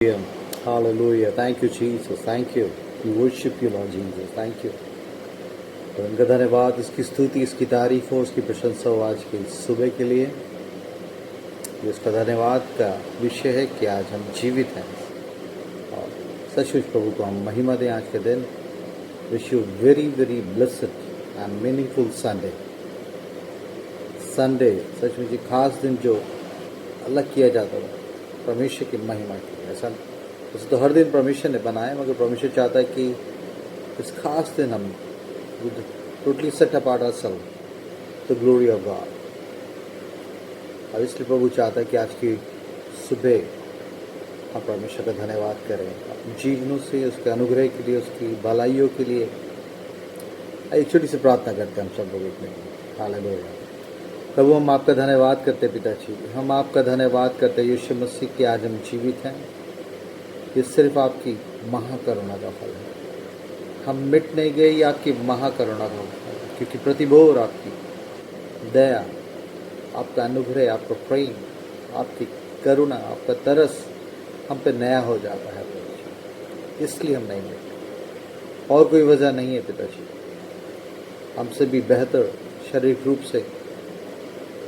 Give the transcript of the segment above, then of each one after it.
Hallelujah. Hallelujah. Thank you, Jesus. Thank you. We worship you, Lord Jesus. Thank you. तो उनका धन्यवाद, इसकी स्तुति, इसकी तारीफ हो, उसकी प्रशंसा हो आज की सुबह के लिए। इसका धन्यवाद का विषय है कि आज हम जीवित हैं और सचमुच प्रभु को हम महिमा दें आज के दिन। Wish you very very blessed and meaningful Sunday. Sunday सचमुच एक खास दिन जो अलग किया जाता है परमेश्वर की महिमा के लिए। ऐसा तो हर दिन परमेश्वर ने बनाया, मगर परमेश्वर चाहता है कि इस खास दिन हम totally set apart ourself the glory of God. और इसलिए प्रभु चाहता है कि आज की सुबह हम परमेश्वर का धन्यवाद करें अपने जीवनों से, उसके अनुग्रह के लिए, उसकी भलाइयों के लिए। एक छोटी सी प्रार्थना करते हैं हम सब लोग एक मिनट। हालेलुया। प्रभु हम आपका धन्यवाद करते पिताजी, हम आपका धन्यवाद करते यीशु मसीह कि आज हम जीवित हैं। ये सिर्फ आपकी महाकरुणा का फल है। हम मिट नहीं गए, ये आपकी महाकरुणा का फल है, क्योंकि प्रतिभोर आपकी दया, आपका अनुग्रह, आपका प्रेम, आपकी करुणा, आपका तरस हम पे नया हो जाता है पिताजी। इसलिए हम नहीं मिटते, और कोई वजह नहीं है पिताजी। हमसे भी बेहतर शारीरिक रूप से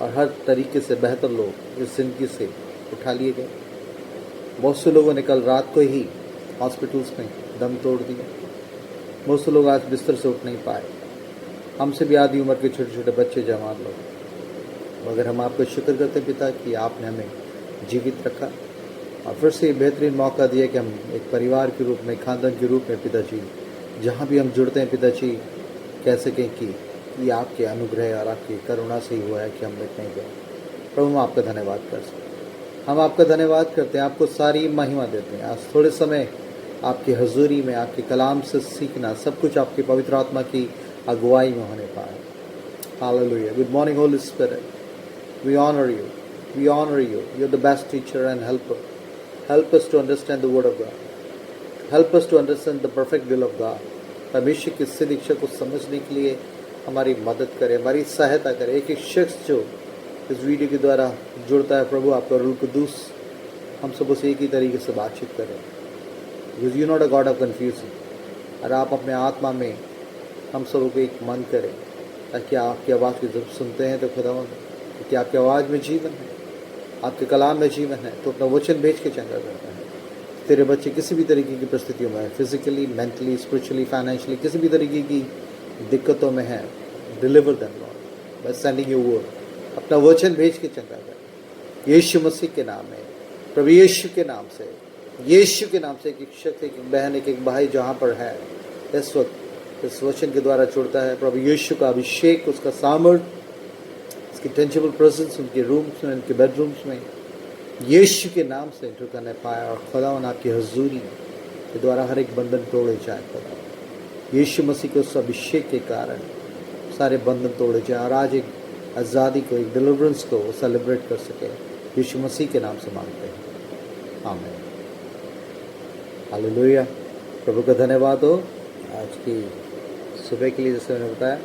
और हर तरीके से बेहतर लोग इस जिंदगी से उठा लिए गए। बहुत से लोगों ने कल रात को ही हॉस्पिटल्स में दम तोड़ दिया। बहुत से लोग आज बिस्तर से उठ नहीं पाए। हमसे भी आधी उम्र के छोटे छोटे बच्चे, जवान लोग। मगर हम आपका शुक्र करते पिता कि आपने हमें जीवित रखा और फिर से बेहतरीन मौका दिया कि हम एक परिवार के रूप में, खानदान के रूप में पिताजी, जहाँ भी हम जुड़ते हैं पिताजी, कह सकें कि ये आपके अनुग्रह और आपकी करुणा से ही हुआ है कि हम मिट नहीं गए। प्रभु हम आपका धन्यवाद कर सकते, हम आपका धन्यवाद करते हैं, आपको सारी महिमा देते हैं। आज थोड़े समय आपकी हजूरी में, आपके कलाम से सीखना, सब कुछ आपकी पवित्र आत्मा की अगुवाई में होने पाए। Hallelujah. Good morning Holy Spirit, we honour you, we honour you. You are the best teacher and helper. Help us to understand the word of God, help us to understand the perfect will of God. परमेश्वर की सिद्ध इच्छा को समझने के लिए हमारी मदद करें, हमारी सहायता करें। एक एक शख्स जो इस वीडियो के द्वारा जुड़ता है प्रभु, आपका रूह कुदूस हम सब उसे एक ही तरीके से बातचीत करें, because you not a God of confusion. और आप अपने आत्मा में हम सबों को एक मन करें, ताकि आपकी आवाज़ को जब सुनते हैं तो खुदावंद, क्योंकि आपकी आवाज़ में जीवन है, आपके कलाम में जीवन है, तो अपना वचन भेज के चंगा करता है। तेरे बच्चे किसी भी तरीके की परिस्थितियों में, फिजिकली, मेंटली, स्पिरिचुअली, फाइनेंशियली, किसी भी तरीके की दिक्कतों में है, deliver them Lord by sending your word. अपना वचन भेज के चंगा कर यीशु मसीह के नाम में, प्रभु यीशु के नाम से, यीशु के नाम से। एक शख्स, एक बहन, एक भाई जहाँ पर है इस वक्त इस वचन के द्वारा जुड़ता है, प्रभु यीशु का अभिषेक, उसका सामर्थ, उसकी टेंजिबल प्रेजेंस उनके रूम्स में, उनके बेडरूम्स में यीशु के नाम से एंटर करने पाए। और खुदावन आपकी हजूरी के द्वारा हर एक बंधन तोड़े जाए। खुदा यीशु मसीह के उस अभिषेक के कारण सारे बंधन तोड़े जाए और आज एक आज़ादी को, एक डिलीवरेंस को वो सेलिब्रेट कर सके। यीशु मसीह के नाम से मांगते हैं, आमीन। हालेलुया। प्रभु का धन्यवाद हो आज की सुबह के लिए। जैसे मैंने बताया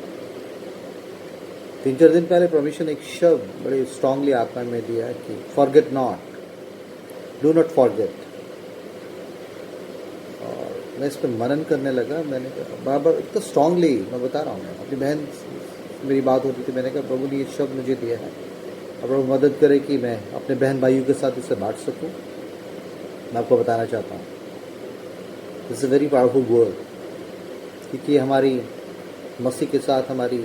3-4 दिन पहले परमेश्वर ने एक शब्द बड़े स्ट्रांगली आत्मा में दिया कि forget not, do not forget. मैं इस पर मनन करने लगा। मैंने कहा बराबर इतना स्ट्रांगली मैं बता रहा हूँ। अपनी बहन मेरी बात होती थी, मैंने कहा प्रभु ने ये शब्द मुझे दिया है, अब प्रभु मदद करे कि मैं अपने बहन भाइयों के साथ इसे बांट सकूँ। मैं आपको बताना चाहता हूँ, this is a very powerful word, क्योंकि हमारी मसीह के साथ हमारी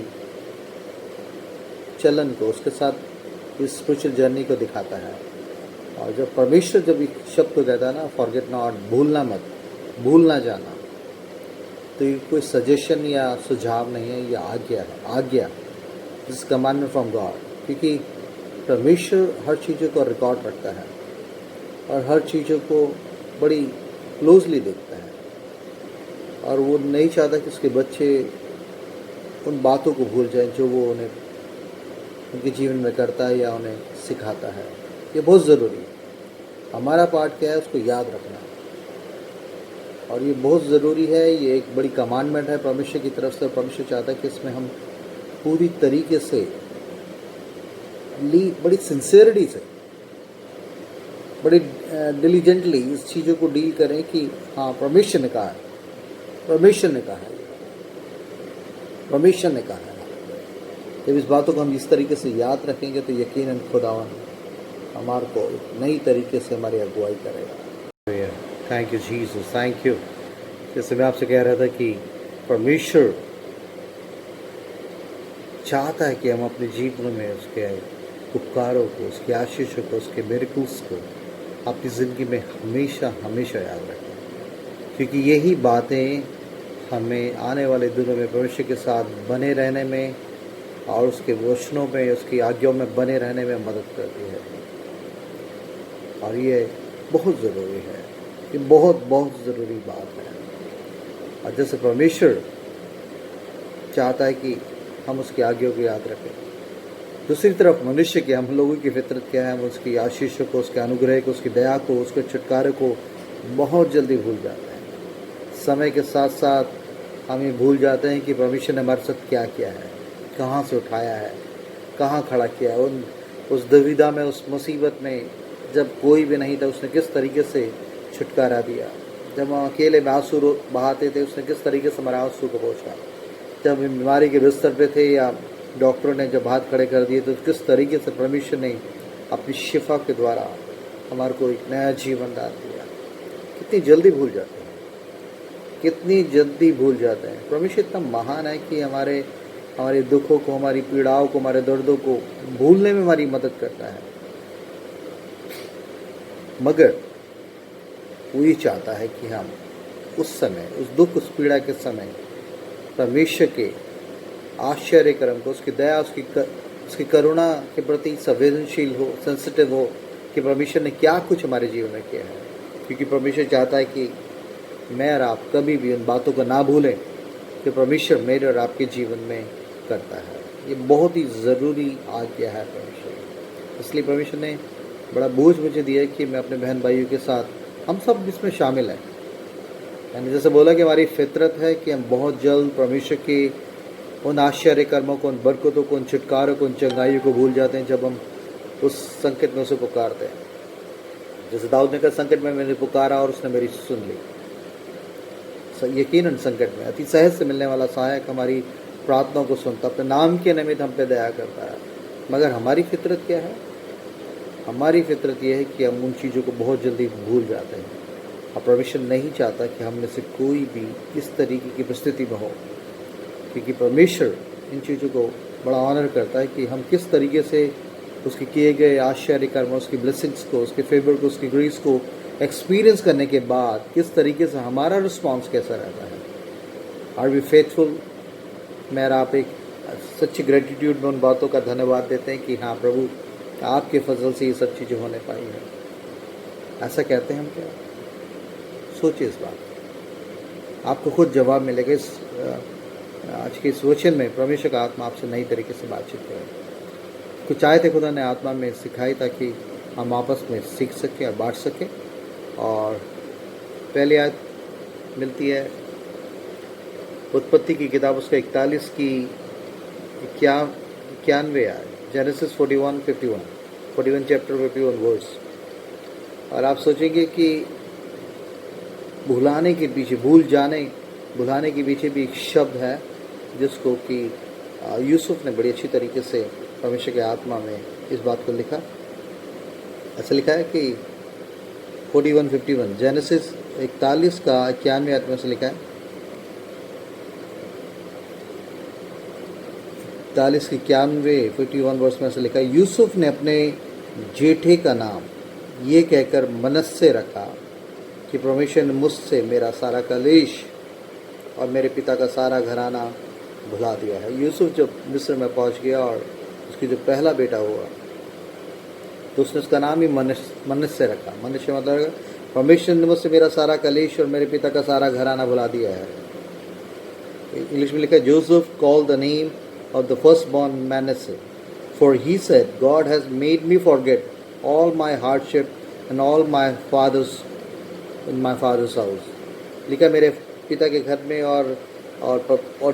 चलन को, उसके साथ इस स्पिरिचुअल जर्नी को दिखाता है। और जब परमेश्वर जब एक शब्द को कहता है ना, फॉरगेट नॉट, भूलना मत, भूल ना जाना, तो ये कोई सजेशन या सुझाव नहीं है, ये आज्ञा है। आज्ञा, दिस कमांडमेंट फ्रॉम गॉड, क्योंकि परमेश्वर हर चीज़ों को रिकॉर्ड रखता है और हर चीज़ों को बड़ी क्लोजली देखता है। और वो नहीं चाहता कि उसके बच्चे उन बातों को भूल जाएं जो वो उन्हें उनके जीवन में करता है या उन्हें सिखाता है। ये बहुत ज़रूरी है। हमारा पार्ट क्या है, उसको याद रखना, और ये बहुत ज़रूरी है। ये एक बड़ी कमांडमेंट है परमेश्वर की तरफ से। परमेश्वर चाहता है कि इसमें हम पूरी तरीके से बड़ी सिंसियरिटी से बड़ी डिलीजेंटली इस चीज़ों को डील करें कि हाँ परमेश्वर ने कहा है, परमेश्वर ने कहा है, परमेश्वर ने कहा है। जब इस बातों को हम इस तरीके से याद रखेंगे तो यकीनन खुदावन हमारे को एक नई तरीके से हमारी अगुवाई करेगा। Thank you Jesus, thank you. जैसे मैं आपसे कह रहा था कि परमेश्वर चाहता है कि हम अपने जीवन में उसके उपकारों को, उसकी आशीषों को, उसके मिरेकल्स को अपनी ज़िंदगी में हमेशा हमेशा याद रखें, क्योंकि यही बातें हमें आने वाले दिनों में भविष्य के साथ बने रहने में और उसके वचनों में, उसकी आज्ञाओं में बने रहने में मदद करती है। और ये बहुत ज़रूरी है, ये बहुत बहुत ज़रूरी बात है। और जैसे परमेश्वर चाहता है कि हम उसकी आज्ञाओं को याद रखें, दूसरी तरफ मनुष्य की, हम लोगों की फितरत क्या है, हम उसकी आशीषों को, उसके अनुग्रह को, उसकी दया को, उसके छुटकारे को बहुत जल्दी भूल जाते हैं। समय के साथ साथ हम ये भूल जाते हैं कि परमेश्वर ने हमारे साथ क्या किया है, कहाँ से उठाया है, कहाँ खड़ा किया है। उस दुविधा में, उस मुसीबत में जब कोई भी नहीं था, उसने किस तरीके से छुटकारा दिया। जब हम अकेले में आंसू बहाते थे, उसने किस तरीके से हमारे आंसू को पोंछा। जब हम बीमारी के बिस्तर पे थे या डॉक्टरों ने जब हाथ खड़े कर दिए तो किस तरीके से परमेश्वर ने अपनी शिफा के द्वारा हमारे को एक नया जीवन दान दिया। कितनी जल्दी भूल जाते हैं, कितनी जल्दी भूल जाते हैं। परमेश्वर इतना महान है कि हमारे दुखों को, हमारी पीड़ाओं को, हमारे दर्दों को भूलने में हमारी मदद करता है। मगर वो ये चाहता है कि हम उस समय, उस दुख, उस पीड़ा के समय परमेश्वर के आश्चर्य कर्म को, उसकी दया, उसकी करुणा के प्रति संवेदनशील हो, सेंसिटिव हो कि परमेश्वर ने क्या कुछ हमारे जीवन में किया है। क्योंकि परमेश्वर चाहता है कि मैं और आप कभी भी उन बातों को ना भूलें कि परमेश्वर मेरे और आपके जीवन में करता है। ये बहुत ही ज़रूरी आज्ञा है परमेश्वर। इसलिए परमेश्वर ने बड़ा बोझ मुझे दिया है कि मैं अपने बहन भाइयों के साथ, हम सब इसमें शामिल हैं। मैंने जैसे बोला कि हमारी फितरत है कि हम बहुत जल्द परमेश्वर के उन आश्चर्य कर्मों को, उन बरकतों को, उन छुटकारों को, उन चंगाइयों को भूल जाते हैं जब हम उस संकट में उसे पुकारते हैं। जैसे दाऊद ने कहा, संकट में मैंने पुकारा और उसने मेरी सुन ली। यकीनन संकट में अति सहज से मिलने वाला सहायक हमारी प्रार्थनाओं को सुनता, अपने नाम के निमित्त हम पे दया करता है। मगर हमारी फितरत क्या है? हमारी फितरत यह है कि हम उन चीज़ों को बहुत जल्दी भूल जाते हैं। और परमेश्वर नहीं चाहता कि हम में से कोई भी इस तरीके की परिस्थिति में हो, क्योंकि परमेश्वर इन चीज़ों को बड़ा ऑनर करता है कि हम किस तरीके से उसके किए गए आश्चर्य कर्म, उसकी ब्लेसिंग्स को, उसके फेवर को, उसकी ग्रेस को एक्सपीरियंस करने के बाद किस तरीके से हमारा रिस्पॉन्स कैसा रहता है। Are we faithful? मैं आप एक सच्ची ग्रेटिट्यूड में उन बातों का धन्यवाद देते हैं कि हाँ प्रभु, आपके फजल से ये सब चीज़ें होने पाई हैं। ऐसा कहते हैं हम क्या? सोचिए इस बात, आपको खुद जवाब मिलेगा। इस आज के इस वचन में परमेश्वर का आत्मा आपसे नई तरीके से बातचीत करे। कुछ आयतें खुदा ने आत्मा में सिखाई ताकि हम आपस में सीख सकें और बांट सकें। और पहली आयत मिलती है उत्पत्ति की किताब, उसका 41 की 91 आयत, जेनेसिस 41 चैप्टर 51 वर्स। और आप सोचेंगे कि भुलाने के पीछे भी एक शब्द है जिसको कि यूसुफ ने बड़ी अच्छी तरीके से परमेश्वर के आत्मा में इस बात को लिखा। ऐसा लिखा है कि 41:51 जेनेसिस 41 का 91 आयत में से लिखा है, 41 की 51 वर्ष में से लिखा है, यूसुफ ने अपने जेठे का नाम ये कहकर मनस्से रखा कि परमेश्वर ने मुझसे मेरा सारा कलेश और मेरे पिता का सारा घराना भुला दिया है। यूसुफ जब मिस्र में पहुंच गया और उसकी जो पहला बेटा हुआ तो उसने उसका नाम ही मनस्से रखा। मनस्से मतलब परमेश्वर ने मुझसे मेरा सारा कलेश और मेरे पिता का सारा घराना भुला दिया है। इंग्लिश में लिखा है, Joseph called the name of the firstborn Manasseh, for he said, God has made me forget all my hardship and all my father's in my father's house. लिखा मेरे पिता के घर में और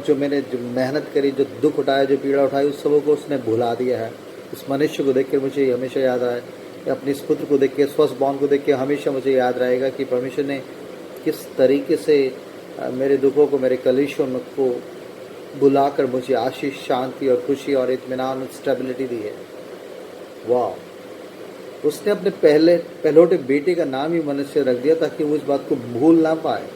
जो मैंने जो मेहनत करी, जो दुख उठाया, जो पीड़ा उठाई, उस सबों को उसने भुला दिया है। इस मनुष्य को देखकर मुझे हमेशा याद आया अपने इस पुत्र को देख के, फर्स्ट बॉर्न को देख के हमेशा मुझे याद रहेगा कि परमेश्वर ने किस तरीके से मेरे दुखों को, मेरे कलेशों को बुलाकर मुझे आशीष, शांति और खुशी और इत्मीनान और स्टेबिलिटी दी है। वाह! उसने अपने पहलोटे बेटे का नाम ही मनुष्य रख दिया ताकि वो इस बात को भूल ना पाए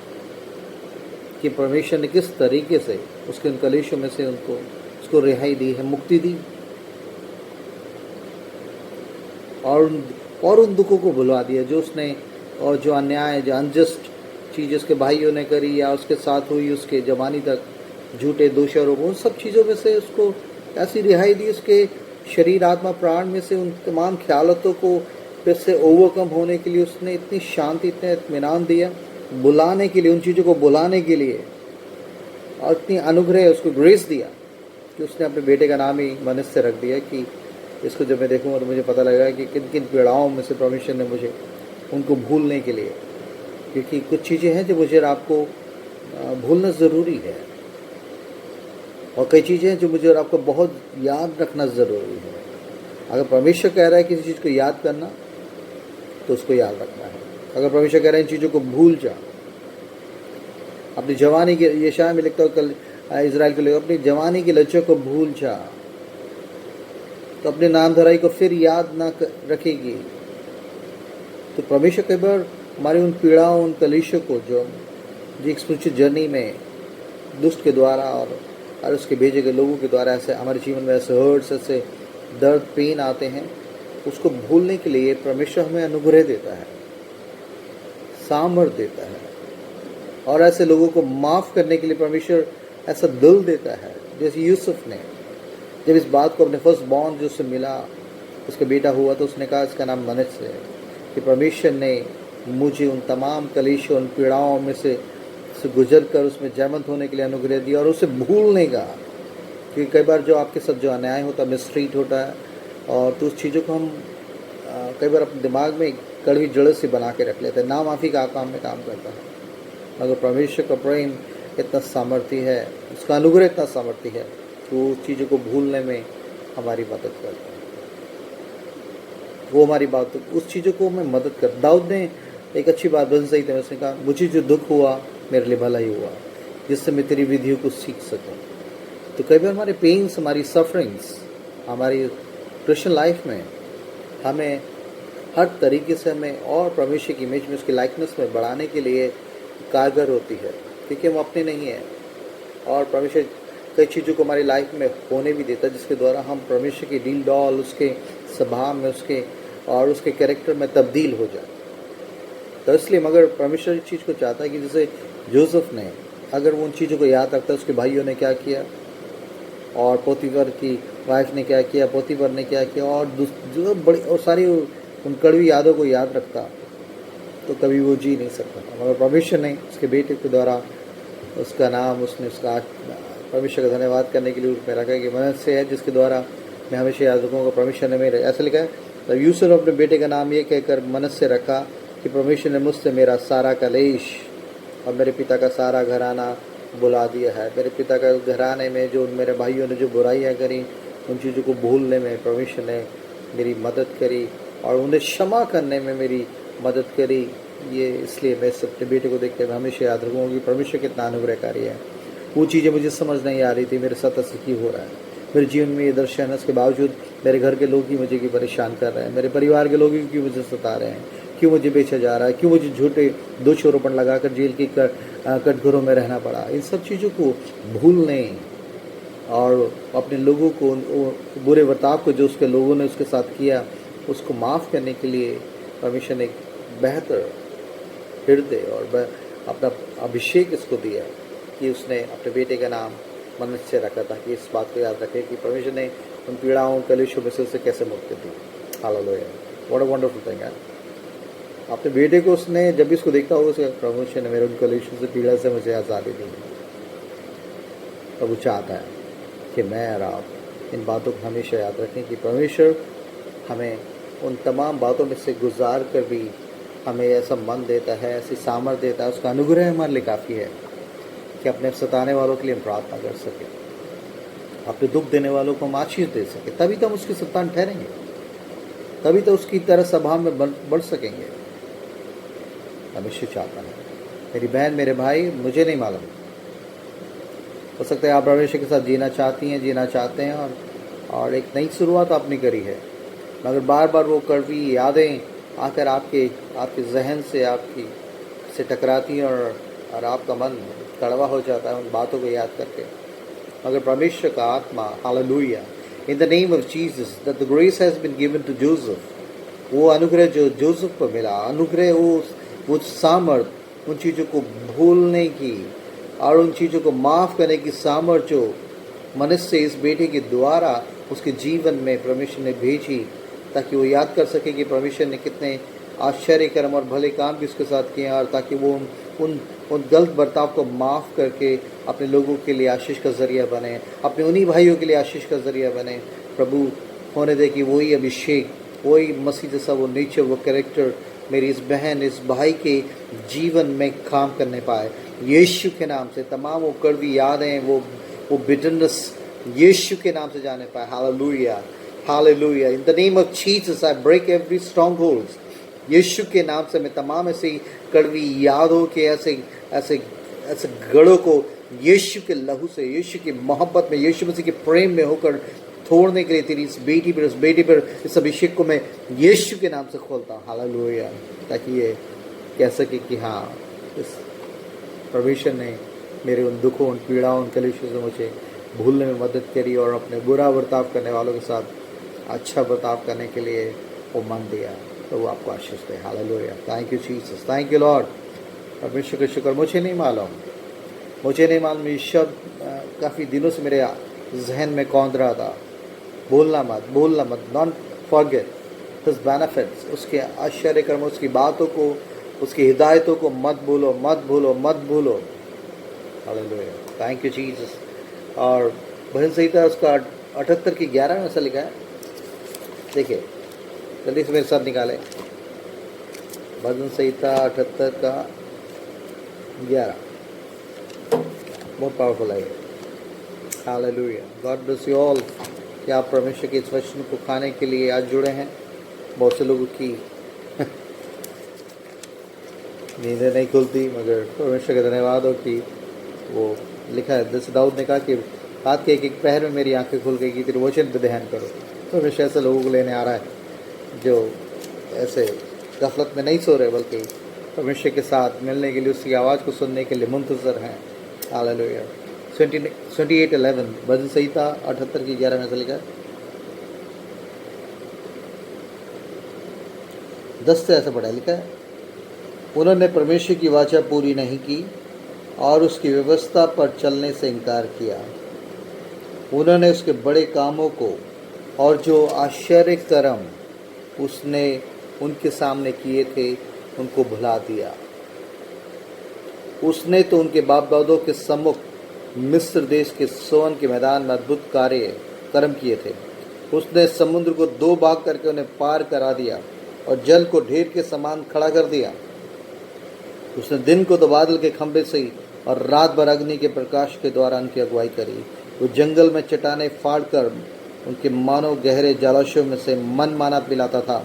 कि परमेश्वर ने किस तरीके से उसके उन कलेशों में से उसको रिहाई दी है, मुक्ति दी, और उन दुखों को भुला दिया जो उसने, और जो अन्याय, जो अनजस्ट चीज़ उसके भाइयों ने करी या उसके साथ हुई, उसके जवानी तक झूठे दोषारोप, उन सब चीज़ों में से उसको ऐसी रिहाई दी, उसके शरीर, आत्मा, प्राण में से उन तमाम ख्यालतों को फिर से ओवरकम होने के लिए उसने इतनी शांति, इतना इत्मीनान दिया, बुलाने के लिए, उन चीज़ों को बुलाने के लिए, और इतनी अनुग्रह, उसको ग्रेस दिया कि उसने अपने बेटे का नाम ही मनुष्य रख दिया कि इसको जब मैं देखूँगा तो मुझे पता लगेगा कि किन किन पीड़ाओं में से परमेश्वर ने मुझे उनको भूलने के लिए, क्योंकि कुछ चीज़ें हैं जो मुझे और आपको भूलना ज़रूरी है, और कई चीज़ें हैं जो मुझे और आपको बहुत याद रखना ज़रूरी है। अगर परमेश्वर कह रहा है किसी चीज़ को याद करना तो उसको याद रखना है। अगर परमेश्वर कह रहा है इन चीज़ों को भूल जा, अपनी जवानी के, यशायाह में लिखता हूँ कल इजराइल के लिए, अपनी जवानी की लज्जा को भूल जा तो अपने नाम धराई को फिर याद ना रखेगी। तो परमेश्वर कई बार हमारी उन पीड़ाओं, उन कलेशों को जो एक स्पिरिचुअल जर्नी में दुष्ट के द्वारा और उसके भेजे गए लोगों के द्वारा ऐसे हमारे जीवन में ऐसे हर्ट्स, ऐसे दर्द, पेन आते हैं, उसको भूलने के लिए परमेश्वर हमें अनुग्रह देता है, सामर्थ्य देता है, और ऐसे लोगों को माफ़ करने के लिए परमेश्वर ऐसा दिल देता है। जैसे यूसुफ ने जब इस बात को अपने फर्स्ट बॉर्न जो उससे मिला, उसका बेटा हुआ, तो उसने कहा इसका नाम मनुष्य है, कि परमेश्वर ने मुझे उन तमाम कलेशों, उन पीड़ाओं में से गुजर कर उसमें जयवंत होने के लिए अनुग्रह दिया, और उसे भूलने का, क्योंकि कई बार जो आपके साथ जो अन्याय होता है, मिसट्रीट होता है, और तो उस चीज़ों को हम कई बार अपने दिमाग में कड़वी जड़ से बना के रख लेते हैं, ना माफ़ी का काम में काम करता है। मगर परमेश्वर का प्रेम इतना सामर्थ्य है, उसका अनुग्रह इतना सामर्थ्य है कि वो उस चीज़ों को भूलने में हमारी मदद करता है। वो हमारी बात, उस चीज़ों को हमें मदद कर। दाऊद ने एक अच्छी बात बन सही थी, उसने कहा मुझे जो दुख हुआ मेरे लिए भला ही हुआ, जिससे मैं तेरी विधियों को सीख सकूं। तो कई बार हमारे पेन्स, हमारी सफरिंग्स, हमारी क्रिश्चियन लाइफ में हमें हर तरीके से हमें और परमेश्वर की इमेज में, उसकी लाइकनेस में बढ़ाने के लिए कारगर होती है, क्योंकि हम अपने नहीं हैं, और परमेश्वर कई चीज़ों को हमारी लाइफ में होने भी देता है जिसके द्वारा हम परमेश्वर की डील डॉल, उसके स्वभाव में, उसके कैरेक्टर में तब्दील हो जाए। तो इसलिए मगर परमेश्वर इस चीज़ को चाहता है कि जैसे जोसेफ ने, अगर वो उन चीज़ों को याद रखता, उसके भाइयों ने क्या किया और पोतीफर की वाइफ ने क्या किया, पोतीफर ने क्या किया, और जो बड़ी और सारी उन कड़वी यादों को याद रखता, तो कभी वो जी नहीं सकता था। मगर परमेश्वर ने उसके बेटे के द्वारा उसका नाम, उसने उसका परमेश्वर का धन्यवाद करने के लिए उसमें रखा कि मनुष्य है जिसके द्वारा मैं हमेशा याद रखूँगा। परमेश्वर ने मेरे, ऐसा लिखा है, तो यूसुफ ने अपने बेटे का नाम ये कहकर मनुष्य रखा कि परमेश्वर ने मुझसे मेरा सारा कलेश और मेरे पिता का सारा घराना बुला दिया है। मेरे पिता का घराने में जो मेरे भाइयों ने जो बुराइयाँ करी, उन चीज़ों को भूलने में परमेश्वर ने मेरी मदद करी और उन्हें क्षमा करने में मेरी मदद करी। ये इसलिए मैं अपने बेटे को देख कर मैं हमेशा याद रखूँगा कि परमेश्वर कितना अनुग्रहकारी है। वो चीज़ें मुझे समझ नहीं आ रही थी, मेरे साथ ऐसे क्यों हो रहा है, मेरे जीवन में ये दर्शन है, उसके बावजूद मेरे घर के लोग ही मुझे क्यों परेशान कर रहे हैं, मेरे परिवार के लोग ही क्यों मुझे सता रहे हैं, क्यों मुझे बेचा जा रहा है, क्यों मुझे झूठे दोषारोपण लगाकर जेल की कटघरों में रहना पड़ा। इन सब चीज़ों को भूलने और अपने लोगों को, बुरे बर्ताव को जो उसके लोगों ने उसके साथ किया, उसको माफ़ करने के लिए परमेश्वर ने एक बेहतर हृदय और अपना अभिषेक इसको दिया कि उसने अपने बेटे का नाम मनुष्य रखा था, कि इस बात को याद रखे कि परमेश्वर ने उन पीड़ाओं, कलेशों में से उसे कैसे मुक्ति दी। Hallelujah, what a wonderful thing है। अपने बेटे को उसने जब भी इसको देखा होगा, उसके परमेश्वर ने मेरे उन कलेशों से, पीड़ा से मुझे आज़ादी दी। तो वो चाहता है कि मैं और आप इन बातों को हमेशा याद रखें कि परमेश्वर हमें उन तमाम बातों में से गुजार कर भी हमें ऐसा मन देता है, ऐसी सामर्थ्य देता है, उसका अनुग्रह हमारे लिए काफ़ी है कि अपने सताने वालों के लिए हम प्रार्थना कर सकें, अपने दुख देने वालों को हम आशीष दे सकें, तभी तो हम उसकी संतान ठहरेंगे। तभी तो उसकी तरह सभा में बढ़ सकेंगे। परमेश्वर चाहता है। मेरी बहन, मेरे भाई, मुझे नहीं मालूम, हो सकता है आप परमेश्वर के साथ जीना चाहती हैं, जीना चाहते हैं और एक नई शुरुआत आपने करी है, मगर बार बार वो कड़वी यादें आकर आपके जहन से से टकराती हैं और आपका मन कड़वा हो जाता है उन बातों को याद करके। मगर परमेश्वर का आत्मा, hallelujah, in the name of Jesus that the grace has been given to Joseph, वो अनुग्रह जो जोसेफ को मिला, अनुग्रह वो सामर्थ, उन चीज़ों को भूलने की और उन चीज़ों को माफ़ करने की सामर्थ जो मनुष्य इस बेटे के द्वारा उसके जीवन में परमेश्वर ने भेजी, ताकि वो याद कर सके कि परमेश्वर ने कितने आश्चर्य कर्म और भले काम भी उसके साथ किए, और ताकि वो उन गलत बर्ताव को माफ़ करके अपने लोगों के लिए आशीष का ज़रिया बने, अपने उन्हीं भाइयों के लिए आशीष का ज़रिया बने। प्रभु होने दे कि वही अभिषेक, वही मसीह जैसा वो नेचर, वो कैरेक्टर मेरी इस बहन, इस भाई के जीवन में काम करने पाए। यीशु के नाम से तमाम वो कड़वी यादें, वो बिटरनेस यीशु के नाम से जाने पाए। Hallelujah, hallelujah. In the name of Jesus I break every strong holds. Yeshu के नाम से मैं तमाम ऐसी कड़वी यादों के ऐसे गढ़ों को यीशु के लहू से, यीशु की मोहब्बत में, यीशु मसीह के प्रेम में होकर तोड़ने के लिए तेरी इस बेटी पर इस अभिषेक को मैं यीशु के नाम से खोलता हूँ। हालेलुया, ताकि ये कह सके कि हाँ, इस परमेश्वर ने मेरे उन दुखों, उन पीड़ाओं, उन कलेशों से मुझे भूलने में मदद करी और अपने बुरा बर्ताव करने वालों के साथ अच्छा बर्ताव करने के लिए वो मन दिया। तो वो आपको आशीष दे। Hallelujah, thank you Jesus, thank you lord. परमेश्वर का शुक्र। मुझे नहीं मालूम ये शब्द काफ़ी दिनों से मेरे जहन में कौंध रहा था। भूलना मत, नॉट फॉरगेट हिज बेनिफिट्स, उसके आश्चर्य कर्म, उसकी बातों को, उसकी हिदायतों को मत भूलो। Hallelujah, thank you Jesus. और भजन संहिता उसका 78 की 11 में ऐसा लिखा है, देखिए जल्दी से मेरे साथ निकाले। भजन संहिता 78 का 11 बहुत पावरफुल है। Hallelujah, God bless you all कि आप परमेश्वर के इस वचन को खाने के लिए आज जुड़े हैं। बहुत से लोगों की नींदें नहीं खुलती, मगर परमेश्वर का धन्यवाद हो कि वो लिखा है, जैसे दाऊद ने कहा कि रात के एक पहर में मेरी आंखें खुल गई कि तेरे वचन पर ध्यान करो। तो हमेशा ऐसे लोगों को लेने आ रहा है जो ऐसे गफलत में नहीं सो रहे, बल्कि परमेश्वर के साथ मिलने के लिए, उसकी आवाज़ को सुनने के लिए मुंतज़र हैं। हालेलुया। 28:11 भजन संहिता 78 की 11 में से लिखा है, 10 से ऐसा पढ़ा लिखा है, उन्होंने परमेश्वर की वाचा पूरी नहीं की और उसकी व्यवस्था पर चलने से इनकार किया। उन्होंने उसके बड़े कामों को और जो आश्चर्य कर्म उसने उनके सामने किए थे उनको भुला दिया। उसने तो उनके बाप दादों के सम्मुख मिस्र देश के सोन के मैदान में अद्भुत कर्म किए थे। उसने समुद्र को 2 भाग करके उन्हें पार करा दिया और जल को ढेर के समान खड़ा कर दिया। उसने दिन को तो बादल के खंभे से और रात भर अग्नि के प्रकाश के द्वारा उनकी अगुवाई करी। वो जंगल में चट्टानें फाड़ कर उनके मानो गहरे जलाशयों में से मन माना पिलाता था,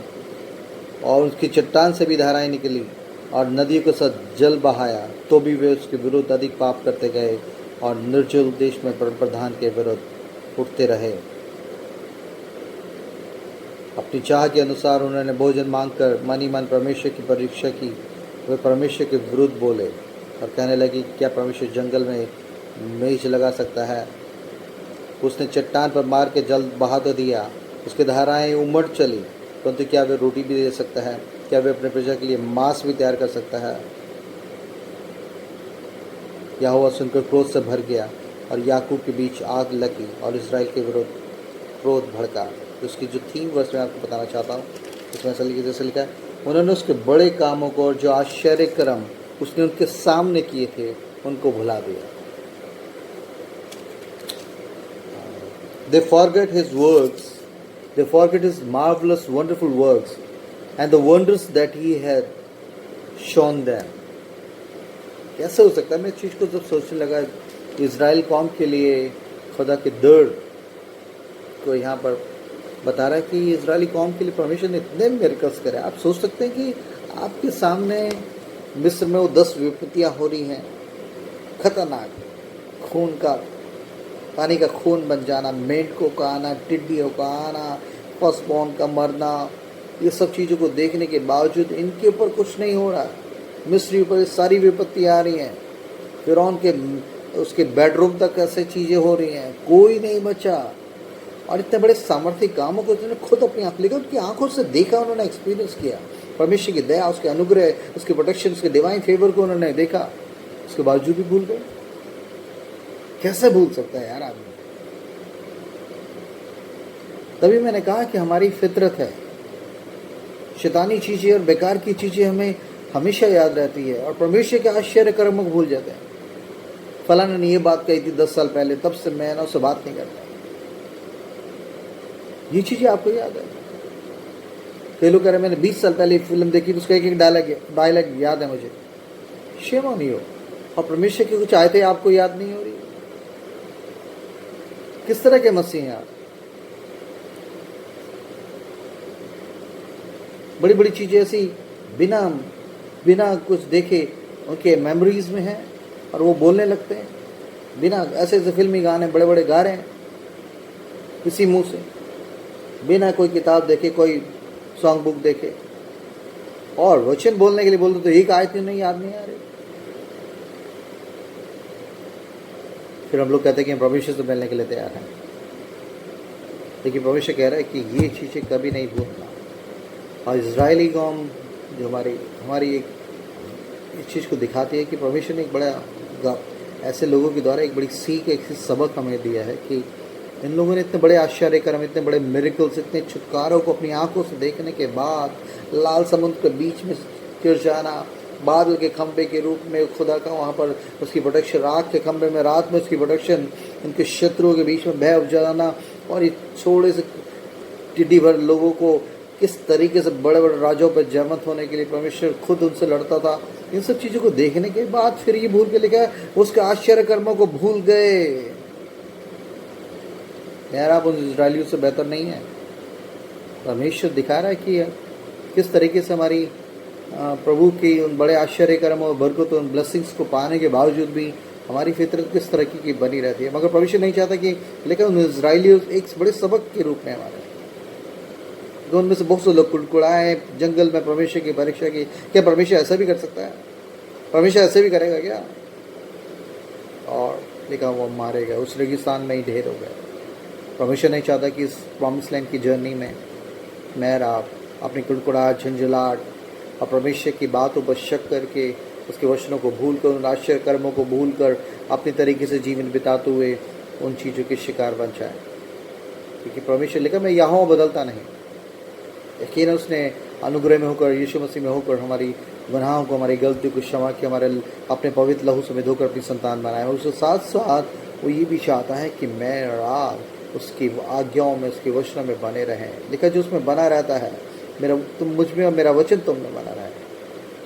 और उसकी चट्टान से भी धाराएं निकली और नदियों के साथ जल बहाया। तो भी वे उसके विरुद्ध अधिक पाप करते गए और निर्जल देश में प्रधान के विरुद्ध उठते रहे। अपनी चाह के अनुसार उन्होंने भोजन मांगकर मन ही मन परमेश्वर की परीक्षा की। वे परमेश्वर के विरुद्ध बोले और कहने लगे, क्या परमेश्वर जंगल में मेज लगा सकता है? उसने चट्टान पर मार के जल बहा तो दिया, उसकी धाराएं उमड़ चली, परंतु क्या वे रोटी भी दे सकता है? क्या वे अपने प्रजा के लिए मांस भी तैयार कर सकता है? यहोवा सुनकर क्रोध से भर गया और याकूब के बीच आग लगी और इस्राएल के विरुद्ध क्रोध भड़का। उसकी जो 3 वर्ष मैं आपको बताना चाहता हूँ, उसमें ऐसा जैसे लिखा है, उन्होंने उसके बड़े कामों को और जो आश्चर्य कर्म उसने उनके सामने किए थे उनको भुला दिया। They forget his works, they forget his marvelous, wonderful works and the wonders that he had shown them. कैसे हो सकता है? मैं इस चीज़ को जब सोचने लगा, इज़राइल कौम के लिए खुदा के दर्द को यहाँ पर बता रहा है कि इजरायली कौम के लिए परमेश्वर ने इतने मिरेकल्स करे। आप सोच सकते हैं कि आपके सामने मिस्र में वो 10 विपत्तियाँ हो रही हैं, खतरनाक, खून का, पानी का खून बन जाना, मेंढकों का आना, टिड्डियों का आना, फर्स्टबॉर्न का मरना, ये सब चीज़ों को देखने के बावजूद इनके ऊपर कुछ नहीं हो रहा। मिस्री ऊपर सारी विपत्तियाँ आ रही हैं, फिरौन के उसके बेडरूम तक ऐसे चीज़ें हो रही हैं, कोई नहीं बचा। और इतने बड़े सामर्थ्य कामों को उन्होंने खुद अपनी आँख, लेकिन उनकी आंखों से देखा, उन्होंने एक्सपीरियंस किया परमेश्वर की दया, उसके अनुग्रह, उसके प्रोटेक्शन, उसके डिवाइन फेवर को उन्होंने देखा, उसके बावजूद भी भूल गए। कैसे भूल सकता है यार आदमी? तभी मैंने कहा कि हमारी फितरत है, शैतानी चीज़ें और बेकार की चीज़ें हमें हमेशा याद रहती है और परमेश्वर के आश्चर्य कर्म को भूल जाते हैं। फलाना ने ये बात कही थी 10 साल पहले, तब से मैं ना उससे बात नहीं करता। ये चीज़ें आपको याद है? कई लोग कह रहे हैं मैंने 20 साल पहले फिल्म देखी तो उसका एक डायलॉग याद है मुझे। शेम नहीं हो। और परमेश्वर की कुछ आयतें आपको याद नहीं हो रही? किस तरह के मसीह हैं आप? बड़ी बड़ी चीज़ें ऐसी बिना कुछ देखे उनके मेमोरीज में हैं और वो बोलने लगते हैं, बिना ऐसे फिल्मी गाने बड़े बड़े गा रहे हैं किसी मुंह से, बिना कोई किताब देखे, कोई सॉन्ग बुक देखे, और वचन बोलने के लिए बोलते तो एक आयत नहीं याद नहीं आ रही। फिर हम लोग कहते हैं कि हम परमेश्वर से मिलने के लिए तैयार हैं, लेकिन परमेश्वर कह रहा है कि ये चीज़ें कभी नहीं भूलना। और इजरायली कौम जो हमारी एक इस चीज़ को दिखाती है कि परमेश्वर ने एक बड़ा ऐसे लोगों के द्वारा एक बड़ी सीख, एक सबक हमें दिया है कि इन लोगों ने इतने बड़े आश्चर्य कर्म, इतने बड़े मिरेकल्स, इतने छुटकारों को अपनी आंखों से देखने के बाद, लाल समुद्र के बीच में गिर जाना, बादल के खंबे के रूप में खुदा का वहाँ पर उसकी प्रोटेक्शन, रात के खंबे में रात में उसकी प्रोटेक्शन, इनके शत्रुओं के बीच में भय उपजाना, और ये छोटे से टिड्डी भर लोगों को किस तरीके से बड़े बड़े राजों पर जयमत होने के लिए परमेश्वर खुद उनसे लड़ता था। इन सब चीज़ों को देखने के बाद फिर ये भूल के लिखा है उसके आश्चर्य कर्मों को भूल गए। यार आप उन इजरायलियों से बेहतर नहीं है। परमेश्वर दिखा रहा है कि किस तरीके से हमारी प्रभु की उन बड़े आश्चर्य कर्म और बरकत, उन ब्लेसिंग्स को पाने के बावजूद भी हमारी फितरत किस तरह की बनी रहती है। मगर परमेश्वर नहीं चाहता कि, लेकिन उन इजरायलियों एक बड़े सबक के रूप में हमारे, तो उनमें से बहुत से लोग कुड़कुड़ाए जंगल में परमेश्वर की परीक्षा की। क्या परमेश्वर ऐसा भी कर सकता है? परमेश्वर ऐसे भी करेगा क्या? और लेकिन वो मारे गए, उस रेगिस्तान में ही ढेर हो गए। परमेश्वर नहीं चाहता कि इस प्रॉमिस लैंड की जर्नी में मैं आप अपनी कुड़कुड़ाहट, झंझलाहट और परमेश्वर की बातों पर शक करके, उसके वचनों को भूल कर, उन आश्चर्य कर्मों को भूल कर अपनी तरीके से जीवन बिताते हुए उन चीज़ों के शिकार बन जाए। क्योंकि परमेश्वर लिखा मैं यहोवा बदलता नहीं। यकीन उसने अनुग्रह में होकर, यीशु मसीह में होकर हमारी गुनाहों को, हमारी गलतियों को क्षमा किया, हमारे अपने पवित्र लहू से धोकर अपनी संतान बनाया। और उसके साथ साथ वो ये भी चाहता है कि मैं और आप उसकी आज्ञाओं में, उसके वचनों में बने रहें। लिखा जो उसमें बना रहता है, तुम मुझ में और मेरा वचन तुम में बना रहे।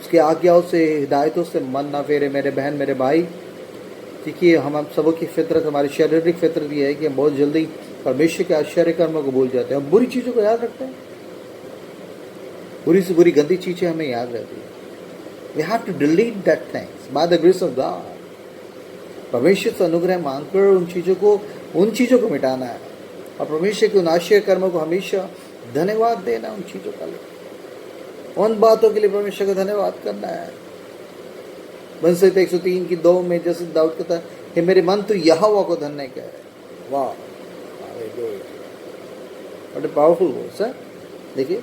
उसकी आज्ञाओं से, हिदायतों से मन ना फेरे मेरे बहन मेरे भाई। क्योंकि हम सबों की फितरत, हमारी शारीरिक फितरत ये है कि हम बहुत जल्दी परमेश्वर के आश्चर्य कर्मों को भूल जाते हैं, हम बुरी चीज़ों को याद रखते हैं। बुरी से बुरी गंदी चीज़ें हमें याद रहती है। We have to delete that things by the grace of God. परमेश्वर से अनुग्रह मांगकर उन चीज़ों को मिटाना है, और परमेश्वर के उन आश्चर्य कर्मों को हमेशा धन्यवाद देना, उन चीज़ों का, उन बातों के लिए परमेश्वर का धन्यवाद करना है। बंसत 103 की 2 में जैसे दाऊद कहता है, हे मेरे मन तू यहोवा को धन्य कह। वाह, व्हाट अ पावरफुल वर्ड्स है। देखिए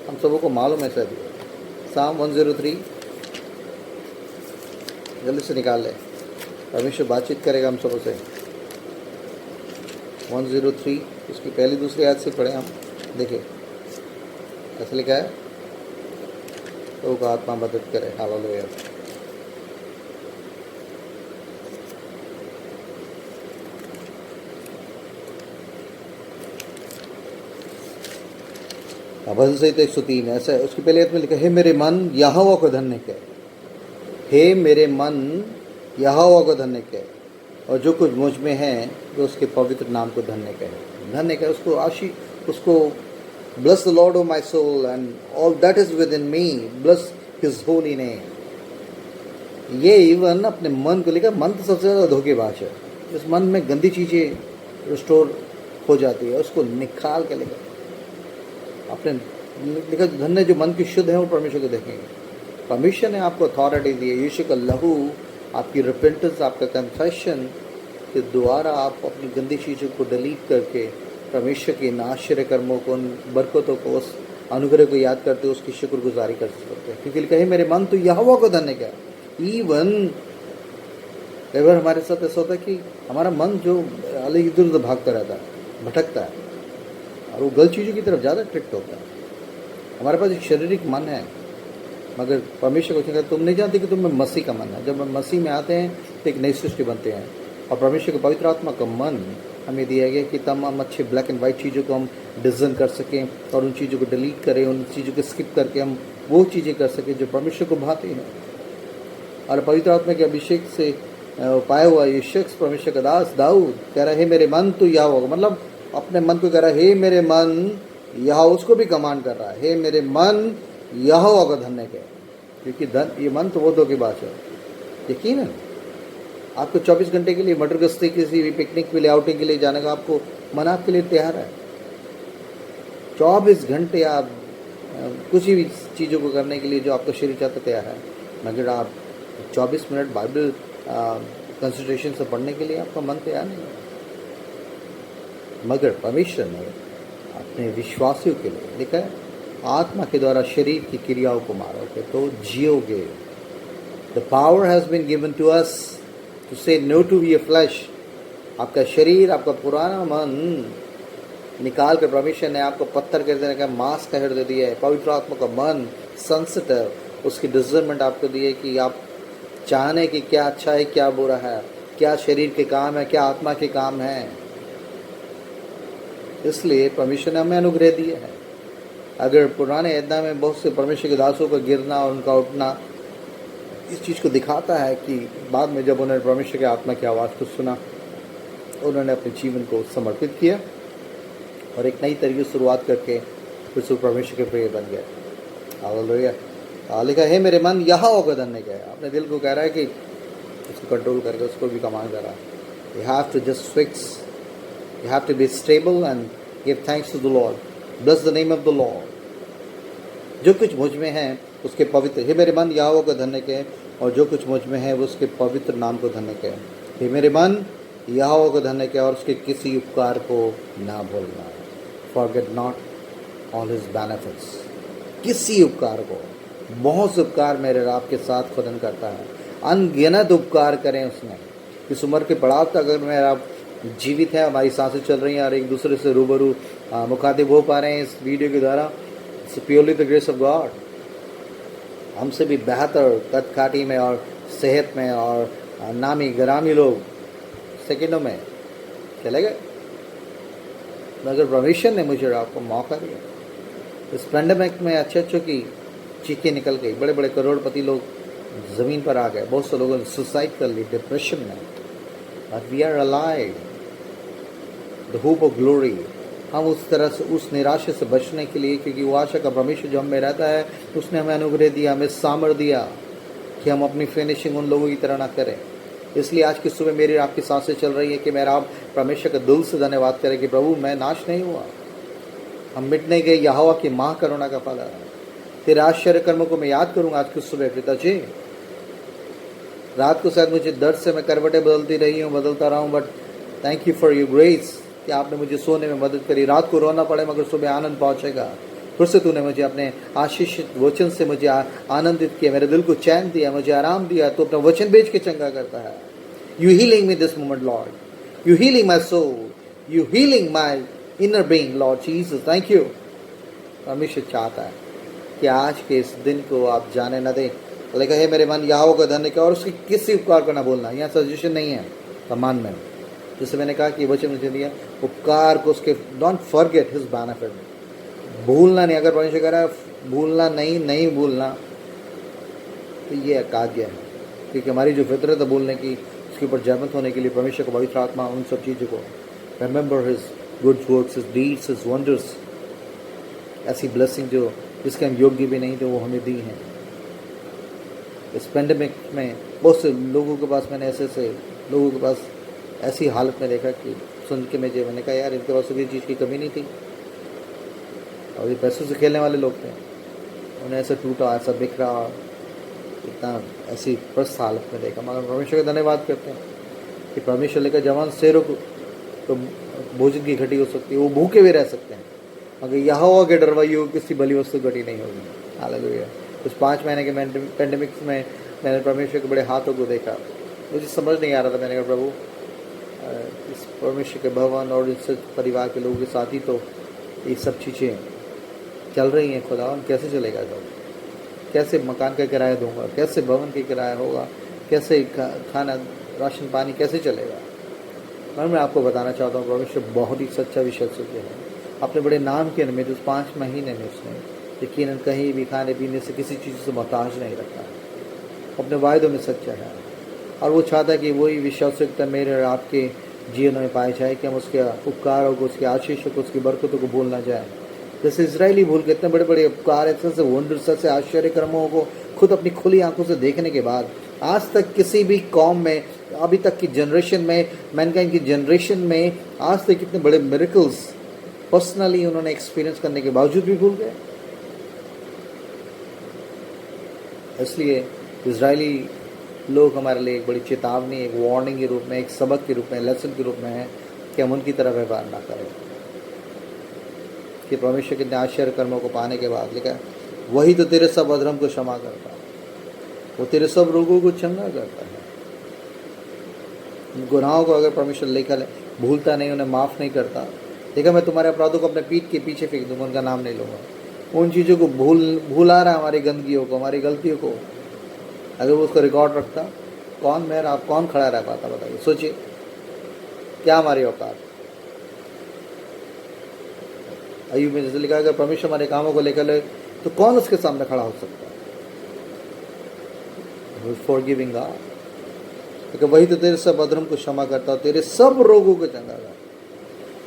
हम सबों को मालूम है सर, साम 103 जल्दी से निकाल ले, परमेश्वर बातचीत करेगा हम सबों से। 103 उसकी पहली दूसरी आयत से पढ़े हम। देखिए ऐसा लिखा है, तो का आत्मा मदद करे। हालेलुया। भजन संहिता 103 ऐसा है। उसके पहले में लिखा, हे मेरे मन यहोवा को धन्य कह, हे मेरे मन यहोवा को धन्य कह, और जो कुछ मुझ में है वो उसके पवित्र नाम को धन्य कहे। धन्य कहे उसको, उसको bless the Lord of my soul and all that is within me, bless his holy name. ये इवन अपने मन को लेकर, मन तो सबसे ज़्यादा धोखेबाज है। इस मन में गंदी चीज़ें स्टोर हो जाती है, उसको निकाल के लेकर अपने लिखा। धन्य जो मन की शुद्ध है वो परमेश्वर को देखेंगे। परमेश्वर ने आपको अथॉरिटी दी है। यीशु का लहू, आपकी रिपेंटेंस, आपका कन्फेशन के द्वारा आप अपनी गंदी चीज़ों को डिलीट करके परमेश्वर के इन आश्चर्य कर्मों को, उन बरकतों को, उस अनुग्रह को याद करते हो, उसकी शुक्रगुजारी कर सकते हैं। क्योंकि कहे मेरे मन तो यहोवा को धन्य क्या। इवन कई बार हमारे साथ ऐसा होता है कि हमारा मन जो अलग इधर उधर भागता रहता है, भटकता है, और वो गलत चीज़ों की तरफ ज़्यादा अट्रैक्ट होता है। हमारे पास एक शारीरिक मन है, मगर परमेश्वर को कहते तुम नहीं जानते कि तुम में मसीह का मन है। जब हम मसीह में आते हैं तो एक नई सृष्टि बनते हैं, और परमेश्वर के पवित्र आत्मा का मन हमें दिया गया कि तमाम अच्छे ब्लैक एंड वाइट चीज़ों को हम डिज़ाइन कर सकें, और उन चीज़ों को डिलीट करें, उन चीज़ों को स्किप करके हम वो चीज़ें कर सकें जो परमेश्वर को भाती हैं। और पवित्र आत्मा के अभिषेक से पाया हुआ ये शख्स, परमेश्वर का दास दाऊद, कह रहा है हे मेरे मन तो यह होगा, मतलब अपने मन को कह रहा है हे मेरे मन यह, उसको भी कमांड कर रहा है हे मेरे मन यहोवा का धन्य कहे। क्योंकि ये मन तो वो धोखेबाज है। यकीन है आपको 24 घंटे के लिए मटर गश्ती, किसी भी पिकनिक के लिए, आउटिंग के लिए जाने का आपको मन आपके लिए तैयार है। 24 घंटे आप कुछ भी चीज़ों को करने के लिए जो आपका शरीर चाहता तैयार है, मगर आप 24 मिनट बाइबल कंसंट्रेशन से पढ़ने के लिए आपका मन तैयार नहीं है। मगर परमेश्वर ने अपने विश्वासियों के लिए लिखा है आत्मा के द्वारा शरीर की क्रियाओं को मारोगे तो जियोगे। The power has been given to us to say no to your flesh. आपका शरीर, आपका पुराना मन निकाल कर परमेश्वर ने आपको पत्थर कर देने का मांस का हृदय दिया है। पवित्र आत्मा का मन सेंसिटिव, उसकी डिजर्नमेंट आपको दी है कि आप चाहने कि क्या अच्छा है क्या बुरा है, क्या शरीर के काम है क्या आत्मा के काम है। इसलिए परमेश्वर ने हमें अनुग्रह दिए हैं। अगर पुराने यज्ञ में बहुत से परमेश्वर के दासों का गिरना और उनका उठना इस चीज़ को दिखाता है कि बाद में जब उन्होंने परमेश्वर के आत्मा की आवाज़ को सुना, उन्होंने अपने जीवन को समर्पित किया और एक नई तरीके से शुरुआत करके फिर से परमेश्वर के प्रिय बन गए। हालेलुया। लिखा है मेरे मन यहाँ होकर धन्य गया। अपने दिल को कह रहा है कि उसको कंट्रोल करके उसको भी कमांड कर रहा है। You have to just fix, you have to be stable and give thanks to the Lord, bless the name of the Lord. जो कुछ मुझ में है उसके पवित्र, हे मेरे मन यहोवा को धन्य कहे, और जो कुछ मुझ में है वो उसके पवित्र नाम को धन्य कहे। हे मेरे मन यहोवा को धन्य कहे और उसके किसी उपकार को ना भूलना। Forget not all his benefits. किसी उपकार को, बहुत से उपकार मेरे रब के साथ खुदन करता है, अनगिनत उपकार करें उसने। इस उम्र के पड़ाव तक अगर मेरा जीवित है, हमारी सांसें चल रही हैं और एक दूसरे से रूबरू मुखातिब हो पा रहे हैं इस वीडियो के द्वारा, it's purely the grace of God. हमसे भी बेहतर कद काठी में और सेहत में और नामी गरामी लोग सेकंडों में चले गए, मगर परमेश्वर ने मुझे आपको मौका दिया। इस पेंडेमिक में अच्छे अच्छों की चीखें निकल गई, बड़े बड़े करोड़पति लोग ज़मीन पर आ गए, बहुत से लोगों ने सुसाइड कर ली, डिप्रेशन में। But we are alive, the hope of glory. हम उस तरह से, उस निराशा से बचने के लिए, क्योंकि वो आशा का परमेश्वर जो हम में रहता है उसने हमें अनुग्रह दिया, हमें सामर्थ दिया कि हम अपनी फिनिशिंग उन लोगों की तरह ना करें। इसलिए आज की सुबह मेरी आपकी सांसें चल रही है कि मेरा आप परमेश्वर का दिल से धन्यवाद करें कि प्रभु मैं नाश नहीं हुआ, हम मिट नहीं गए। यहोवा की माँ करुणा का फल है। तेरे आश्चर्य कर्मों को मैं याद करूँगा आज की सुबह पिताजी। रात को शायद मुझे दर्द से मैं करवटें बदलती रही हूँ, बदलता रहा हूँ, but thank you for your grace कि आपने मुझे सोने में मदद करी। रात को रोना पड़े मगर सुबह आनंद पहुँचेगा। फिर से तूने मुझे अपने आशीषित वचन से मुझे आनंदित किया, मेरे दिल को चैन दिया, मुझे आराम दिया। तो अपना वचन बेच के चंगा करता है। You healing me this moment Lord, you healing my soul, you healing my inner being Lord Jesus, thank you. परमेश्वर चाहता है कि आज के इस दिन को आप जाने न दें। लेकिन है मेरे मन यहोवा का धन्य करो और उसकी किसी उपकार को ना बोलना। यहाँ सजेशन नहीं है, कमान में जैसे मैंने कहा कि वचन मुझे दिया उपकार को, उसके डोंट फॉरगेट हिज बेनिफिट, भूलना नहीं। अगर परमेश्वर कह रहा है भूलना नहीं भूलना, तो ये अकाज्ञा है, क्योंकि हमारी जो फितरत है भूलने की, उसके ऊपर जयमंत होने के लिए परमेश्वर का पवित्र आत्मा उन सब चीज़ों को, remember his good works, his deeds, his wonders, ऐसी ब्लेसिंग जो जिसके हम योग्य भी नहीं थे वो हमें दी हैं। इस पेंडेमिक में बहुत से लोगों के पास, मैंने ऐसे लोगों के पास ऐसी हालत में देखा कि सुन के मैंने कहा यार इनके पास तो किसी चीज़ की कमी नहीं थी, और ये पैसों से खेलने वाले लोग थे, उन्हें ऐसा टूटा, ऐसा बिखरा, इतना ऐसी प्रस्त हालत में देखा। मगर परमेश्वर का धन्यवाद करते हैं कि परमेश्वर लेकर जवान शेरों को तो भोजन की घटी हो सकती है, वो भूखे भी रह सकते हैं, मगर यहोवा के डरवाइयों किसी बली वस्तु घटी नहीं होगी। हालेलुया। कुछ 5 महीने के पेंडेमिक्स में मैंने परमेश्वर के बड़े हाथों को देखा, मुझे समझ नहीं आ रहा था। मैंने कहा प्रभु इस परमेश्वर के भवन और इस परिवार के लोगों के साथ ही तो ये सब चीज़ें चल रही हैं, खुदा कैसे चलेगा सब, कैसे मकान का किराया दूंगा, कैसे भवन का किराया होगा, कैसे खाना राशन पानी कैसे चलेगा। मैं आपको बताना चाहता हूँ परमेश्वर बहुत ही सच्चा विश्वसनीय है। अपने बड़े नाम के निमित्त उस 5 महीने में उसने यकीनन कहीं भी खाने पीने से किसी चीज़ से मोहताज नहीं रखा, अपने वायदों में सच्चा है, और वो चाहता है कि वही विश्वासयोग्यता मेरे और आपके जीवन में पाई जाए कि हम उसके उपकारों को, उसके आशीषों को, उसकी बरकतों को भूल ना जाए। जैसे इजरायली भूल के इतने बड़े बड़े उपकार, ऐसे वंडर्स, ऐसे आश्चर्य कर्मों को खुद अपनी खुली आंखों से देखने के बाद आज तक किसी भी कौम में, अभी तक की जनरेशन में, मैनकाइंड की जनरेशन में आज तक कितने बड़े मिरेकल्स पर्सनली उन्होंने एक्सपीरियंस करने के बावजूद भी भूल गए। इसलिए इजरायली लोग हमारे लिए एक बड़ी चेतावनी, एक वार्निंग के रूप में, एक सबक के रूप में, लेसन के रूप में है कि हम उनकी तरह व्यवहार ना करें। कि परमेश्वर के आश्चर्य कर्मों को पाने के बाद लिखा वही तो तेरे सब अधर्म को क्षमा करता है, वो तेरे सब रोगों को चंगा करता है। गुनाहों को अगर परमेश्वर लेकर भूलता नहीं, उन्हें माफ़ नहीं करता, देखा मैं तुम्हारे अपराधों को अपने पीठ के पीछे फेंक दूंगा, उनका नाम नहीं लूँगा। उन चीज़ों को भूला रहा, हमारी गंदगियों को, हमारी गलतियों को, अगर वो उसका रिकॉर्ड रखता, कौन मैं आप कौन खड़ा रह पाता? बताइए, सोचिए क्या हमारी औकात। अय्यूब में जैसे लिखा अगर परमेश्वर हमारे कामों को लेकर ले तो कौन उसके सामने खड़ा हो सकता है? फॉरगिविंग गॉड, क्योंकि वही तो तेरे सब अधर्म को क्षमा करता, तेरे सब रोगों को चंगा करता।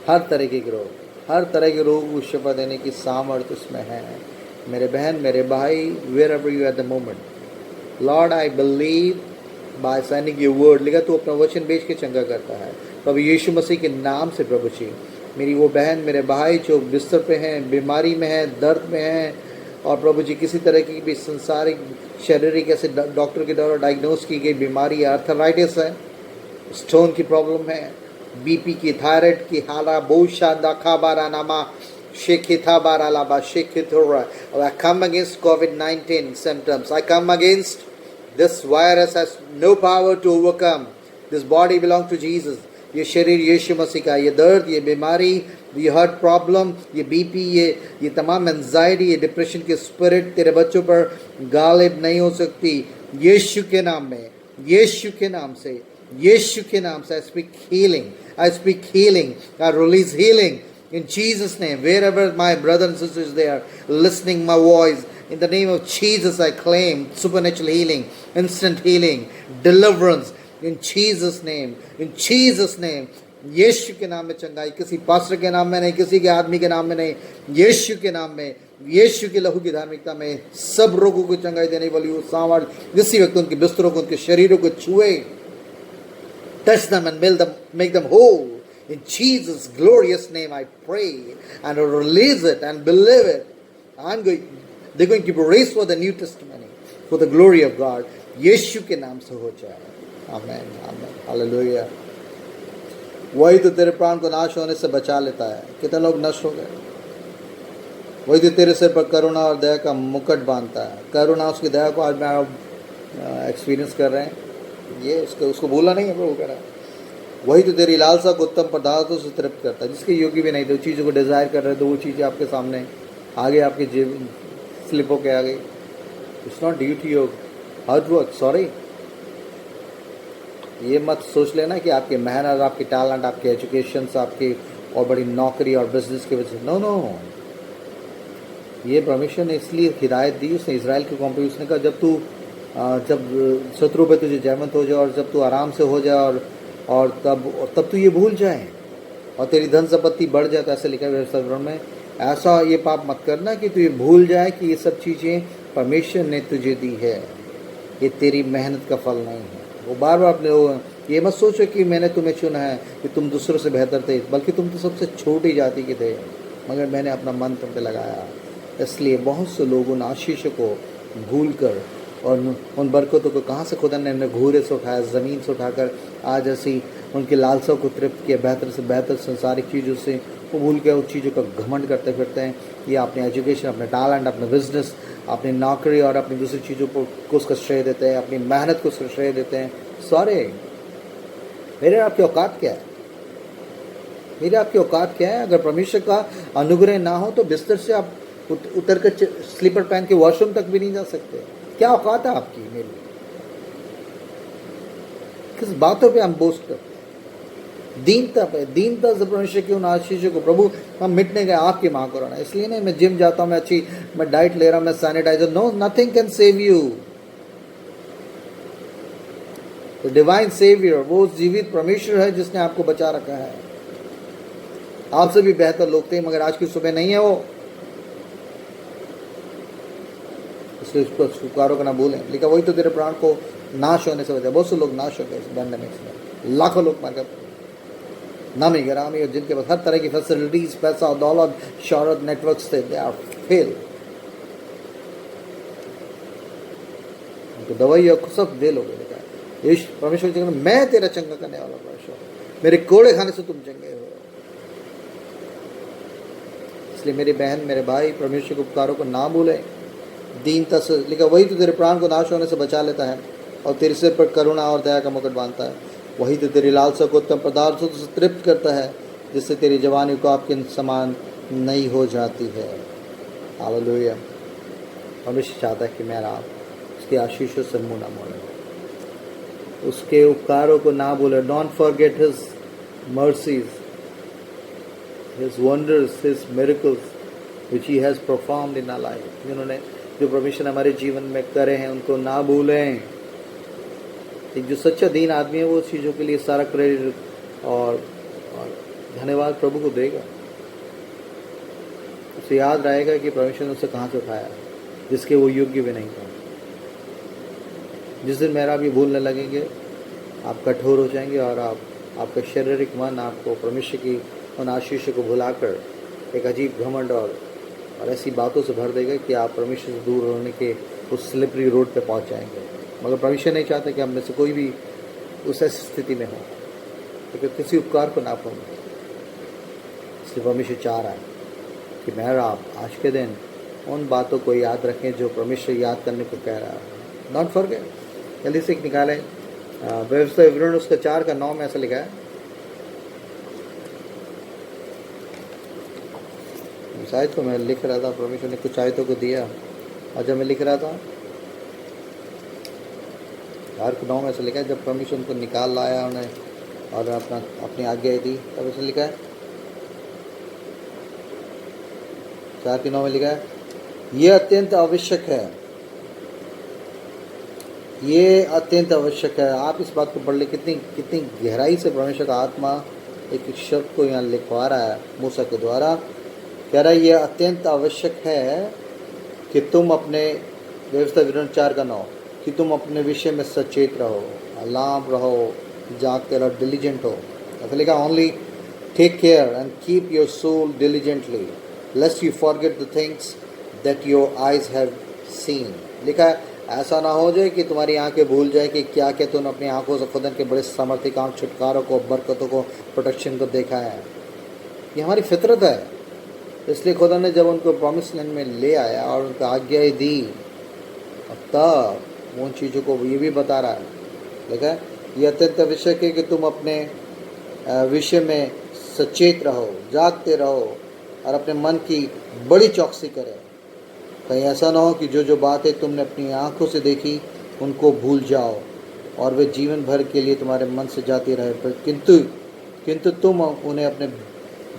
हर तरह के रोग, हर तरह के रोग को शिफा देने की सामर्थ्य उसमें है। मेरे बहन, मेरे भाई, wherever you at the moment, Lord I believe by signing your word, लिखा तू अपना वचन बेच के चंगा करता है। प्रभु यीशु मसीह के नाम से प्रभु जी, मेरी वो बहन, मेरे भाई जो बिस्तर पे हैं, बीमारी में हैं, दर्द में हैं, और प्रभु जी किसी तरह की भी संसारिक शारीरिक ऐसे डॉक्टर के द्वारा डायग्नोस की गई बीमारी, आर्थराइटिस है, स्टोन की प्रॉब्लम है, बीपी की, थायराइड की, हाला बोशा दाखा बारा नामा शेखिथा बारा लाबा शेखिथोरा। I come against COVID-19 symptoms. I come against this virus has no power to overcome. This body belongs to Jesus. ये शरीर यीशु मसीह का, ये दर्द, ये बीमारी, ये हार्ट प्रॉब्लम, ये बीपी, ये तमाम एंजाइटी, ये डिप्रेशन के स्पिरिट तेरे बच्चों पर गालिब नहीं हो सकती। यीशु के नाम में, यीशु के नाम से, यीशु के नाम से, I speak healing, I speak healing, I release healing in Jesus' name. Wherever my brothers and sisters they are listening my voice, in the name of Jesus I claim supernatural healing, instant healing, deliverance. In Jesus' name, in Jesus' name, यीशु के नाम में चंगाई, किसी pastor के नाम में नहीं, किसी के आदमी के नाम में नहीं, यीशु के नाम में, यीशु के लहू की धार्मिकता में सब रोगों को चंगाई देने वाली वो सामर्थ इसी वक्त उनके बिस्तरों को, उनके शरीरों को छुए, touch them and make them whole. In Jesus' glorious name I pray and I release it and believe it. They're going to be raised for the new testimony, for the glory of God. यीशु के नाम से हो जाए। आमेन, आमेन, hallelujah. वही तो तेरे प्राण को नाश होने से बचा लेता है। कितने लोग नष्ट हो गए? वही तो तेरे सिर पर करुणा और दया का मुकुट बांधता है। करुणा, उसकी दया को आज मैं एक्सपीरियंस कर रहे हैं। ये उसको भूला नहीं है प्रभु कह रहा है। वही तो तेरी लालसा को उत्तम पदार्थों से तृप्त करता है। जिसके योग्य भी नहीं थे, चीज़ों को डिज़ायर कर रहे थे, वो चीज़ें आपके सामने आगे, आपके जेब स्लिप होके आ गई। It's not due to your hard work, sorry. ये मत सोच लेना कि आपकी मेहनत, आपकी टैलेंट, आपके एजुकेशन, आपकी और बड़ी नौकरी और बिजनेस की वजह से। नो नो, ये परमेश्वर ने इसलिए हिदायत दी उसने इजराइल के कौम पे। उसने कहा जब तू जब शत्रु पे तुझे जयमंत हो जाए और जब तू आराम से हो जाए और तब तू ये भूल जाए और तेरी धन संपत्ति बढ़ जाए। तो ऐसे लिखा है व्यवस्था विवरण में, ऐसा ये पाप मत करना कि तू ये भूल जाए कि ये सब चीज़ें परमेश्वर ने तुझे दी है, ये तेरी मेहनत का फल नहीं है। वो बार बार अपने ये मत सोचो कि मैंने तुम्हें चुना है कि तुम दूसरों से बेहतर थे, बल्कि तुम तो सबसे छोटी जाति के थे, मगर मैंने अपना मन तुम पे लगाया। इसलिए बहुत से लोग उन आशीषों को भूल कर और उन बरकतों को कहाँ से खुदा ने घूरे से उठाया, ज़मीन से उठाकर आज ऐसी उनकी लालसाओं को तृप्त किया, बेहतर से बेहतर संसारिक चीज़ों से वो भूल के उस चीज़ों का घमंड करते फिरते हैं। ये अपने एजुकेशन, अपने टैलेंट, अपने बिजनेस, अपनी नौकरी और अपनी दूसरी चीज़ों को उसका श्रेय देते हैं, अपनी मेहनत को उसका श्रेय देते हैं। सॉरी, मेरे आपकी औकात क्या है? मेरी आपकी औकात क्या है? अगर परमेश्वर का अनुग्रह ना हो तो बिस्तर से आप उतर कर स्लीपर पहन के वॉशरूम तक भी नहीं जा सकते। क्या औकात है आपकी मेरी? किस बातों पे हम बोस्ट करते हैं? दीनता पे, दीनता से परमेश्वर की उन आशीषों को प्रभु हम मिटने गए आपकी माँ को रहना। इसलिए नहीं मैं जिम जाता हूँ, मैं डाइट ले रहा हूँ, मैं sanitiser, no, nothing can save you. तो डिवाइन सेवियर वो जीवित परमेश्वर है जिसने आपको बचा रखा है। आपसे भी बेहतर लोग थे मगर आज की सुबह नहीं है वो, इसलिए उसको स्वीकारो का ना भूलें। लिखा वही तो तेरे प्राण को नाश होने से बचा। बहुत से लोग नाश हो गए इस पैंडेमिक में, लाखों लोग मर गए, नामी गिरामी, और जिनके पास हर तरह की फैसिलिटीज, पैसा और दौलत, शौहरत, नेटवर्क्स थे, दे आर फेल। उनको दवाई और सब दे लोगे। लिखा है यीशु परमेश्वर जी, मैं तेरा चंगा करने वाला परमेश्वर, मेरे कोड़े खाने से तुम चंगे हो। इसलिए मेरी बहन, मेरे भाई, परमेश्वर के उपकारों को ना भूलें, दीनता से। लिखा वही तो तेरे प्राण को नाश होने से बचा लेता है और तेरे सिर पर करुणा और दया का मुकुट बांधता है। वही तो तेरी लालसा को उत्तम पदार्थों से तृप्त करता है, जिससे तेरी जवानी को आपके समान नहीं हो जाती है। हालेलुया। परमेश्वर चाहता है कि मैं आप उसके आशीषों से मुँह ना मोड़े, उसके उपकारों को ना भूले। Don't forget his mercies, his wonders, his miracles which he has performed in our life। जिन्होंने जो परमेश्वर हमारे जीवन में करे हैं उनको ना भूलें। एक जो सच्चा दीन आदमी है वो चीज़ों के लिए सारा क्रेडिट और धन्यवाद प्रभु को देगा। उसे याद रहेगा कि परमेश्वर ने उसे कहाँ से उठाया, जिसके वो योग्य भी नहीं था। जिस दिन मेरा भी भूलने लगेंगे, आप कठोर हो जाएंगे और आपका शारीरिक मन आपको परमेश्वर की उन आशीषों को भुलाकर एक अजीब घमंड और ऐसी बातों से भर देगा कि आप परमेश्वर से दूर होने के उस स्लिपरी रोड पे पहुंच जाएंगे। मगर परमेश्वर नहीं चाहता कि हम में से कोई भी उस ऐसी स्थिति में हो, क्योंकि तो किसी उपकार को ना पाऊँ। इसलिए परमेश्वर चाह रहा है कि मैं और आप आज के दिन उन बातों को याद रखें जो परमेश्वर याद करने को कह रहा है। Not forget. जल्दी से एक निकालें व्यवस्था विवरण उसका 4:9 में ऐसा लिखा है। शायद तो मैं लिख रहा था, परमेश्वर ने कुछ आयतों को दिया और जब मैं लिख रहा था 4:9 में ऐसा लिखा है, जब परमेश्वर उनको निकाल लाया उन्हें और अपनी आज्ञा दी, तब ऐसा लिखा है 4:9 में लिखा है, ये अत्यंत आवश्यक है, ये अत्यंत आवश्यक है। आप इस बात को पढ़ ले, कितनी गहराई से परमेश्वर का आत्मा एक शब्द को यहाँ लिखवा रहा है मूसा के द्वारा। कह रहा है ये अत्यंत आवश्यक है कि तुम अपने व्यवस्था विवरण 4:9 कि तुम अपने विषय में सचेत रहो, अलार्म रहो, जागते रहो, डिलीजेंट हो। ऐसा लिखा, only take care and keep your soul diligently lest you forget the things that your eyes have seen. लिखा है ऐसा ना हो जाए कि तुम्हारी आंखें भूल जाए कि क्या क्या तुमने अपनी आंखों से खुदा के बड़े सामर्थ्य काम, छुटकारों को, बरकतों को, प्रोटेक्शन को देखा है। ये हमारी फितरत है। इसलिए खुदा ने जब उनको प्रॉमिस लैंड में ले आया और उनको आज्ञाएं दी, और तब उन चीज़ों को ये भी बता रहा है। देखा है ये अत्यंत आवश्यक है कि तुम अपने विषय में सचेत रहो, जागते रहो और अपने मन की बड़ी चौकसी करें। कहीं ऐसा ना हो कि जो बातें तुमने अपनी आंखों से देखी उनको भूल जाओ और वे जीवन भर के लिए तुम्हारे मन से जाती रहे, किंतु तुम उन्हें अपने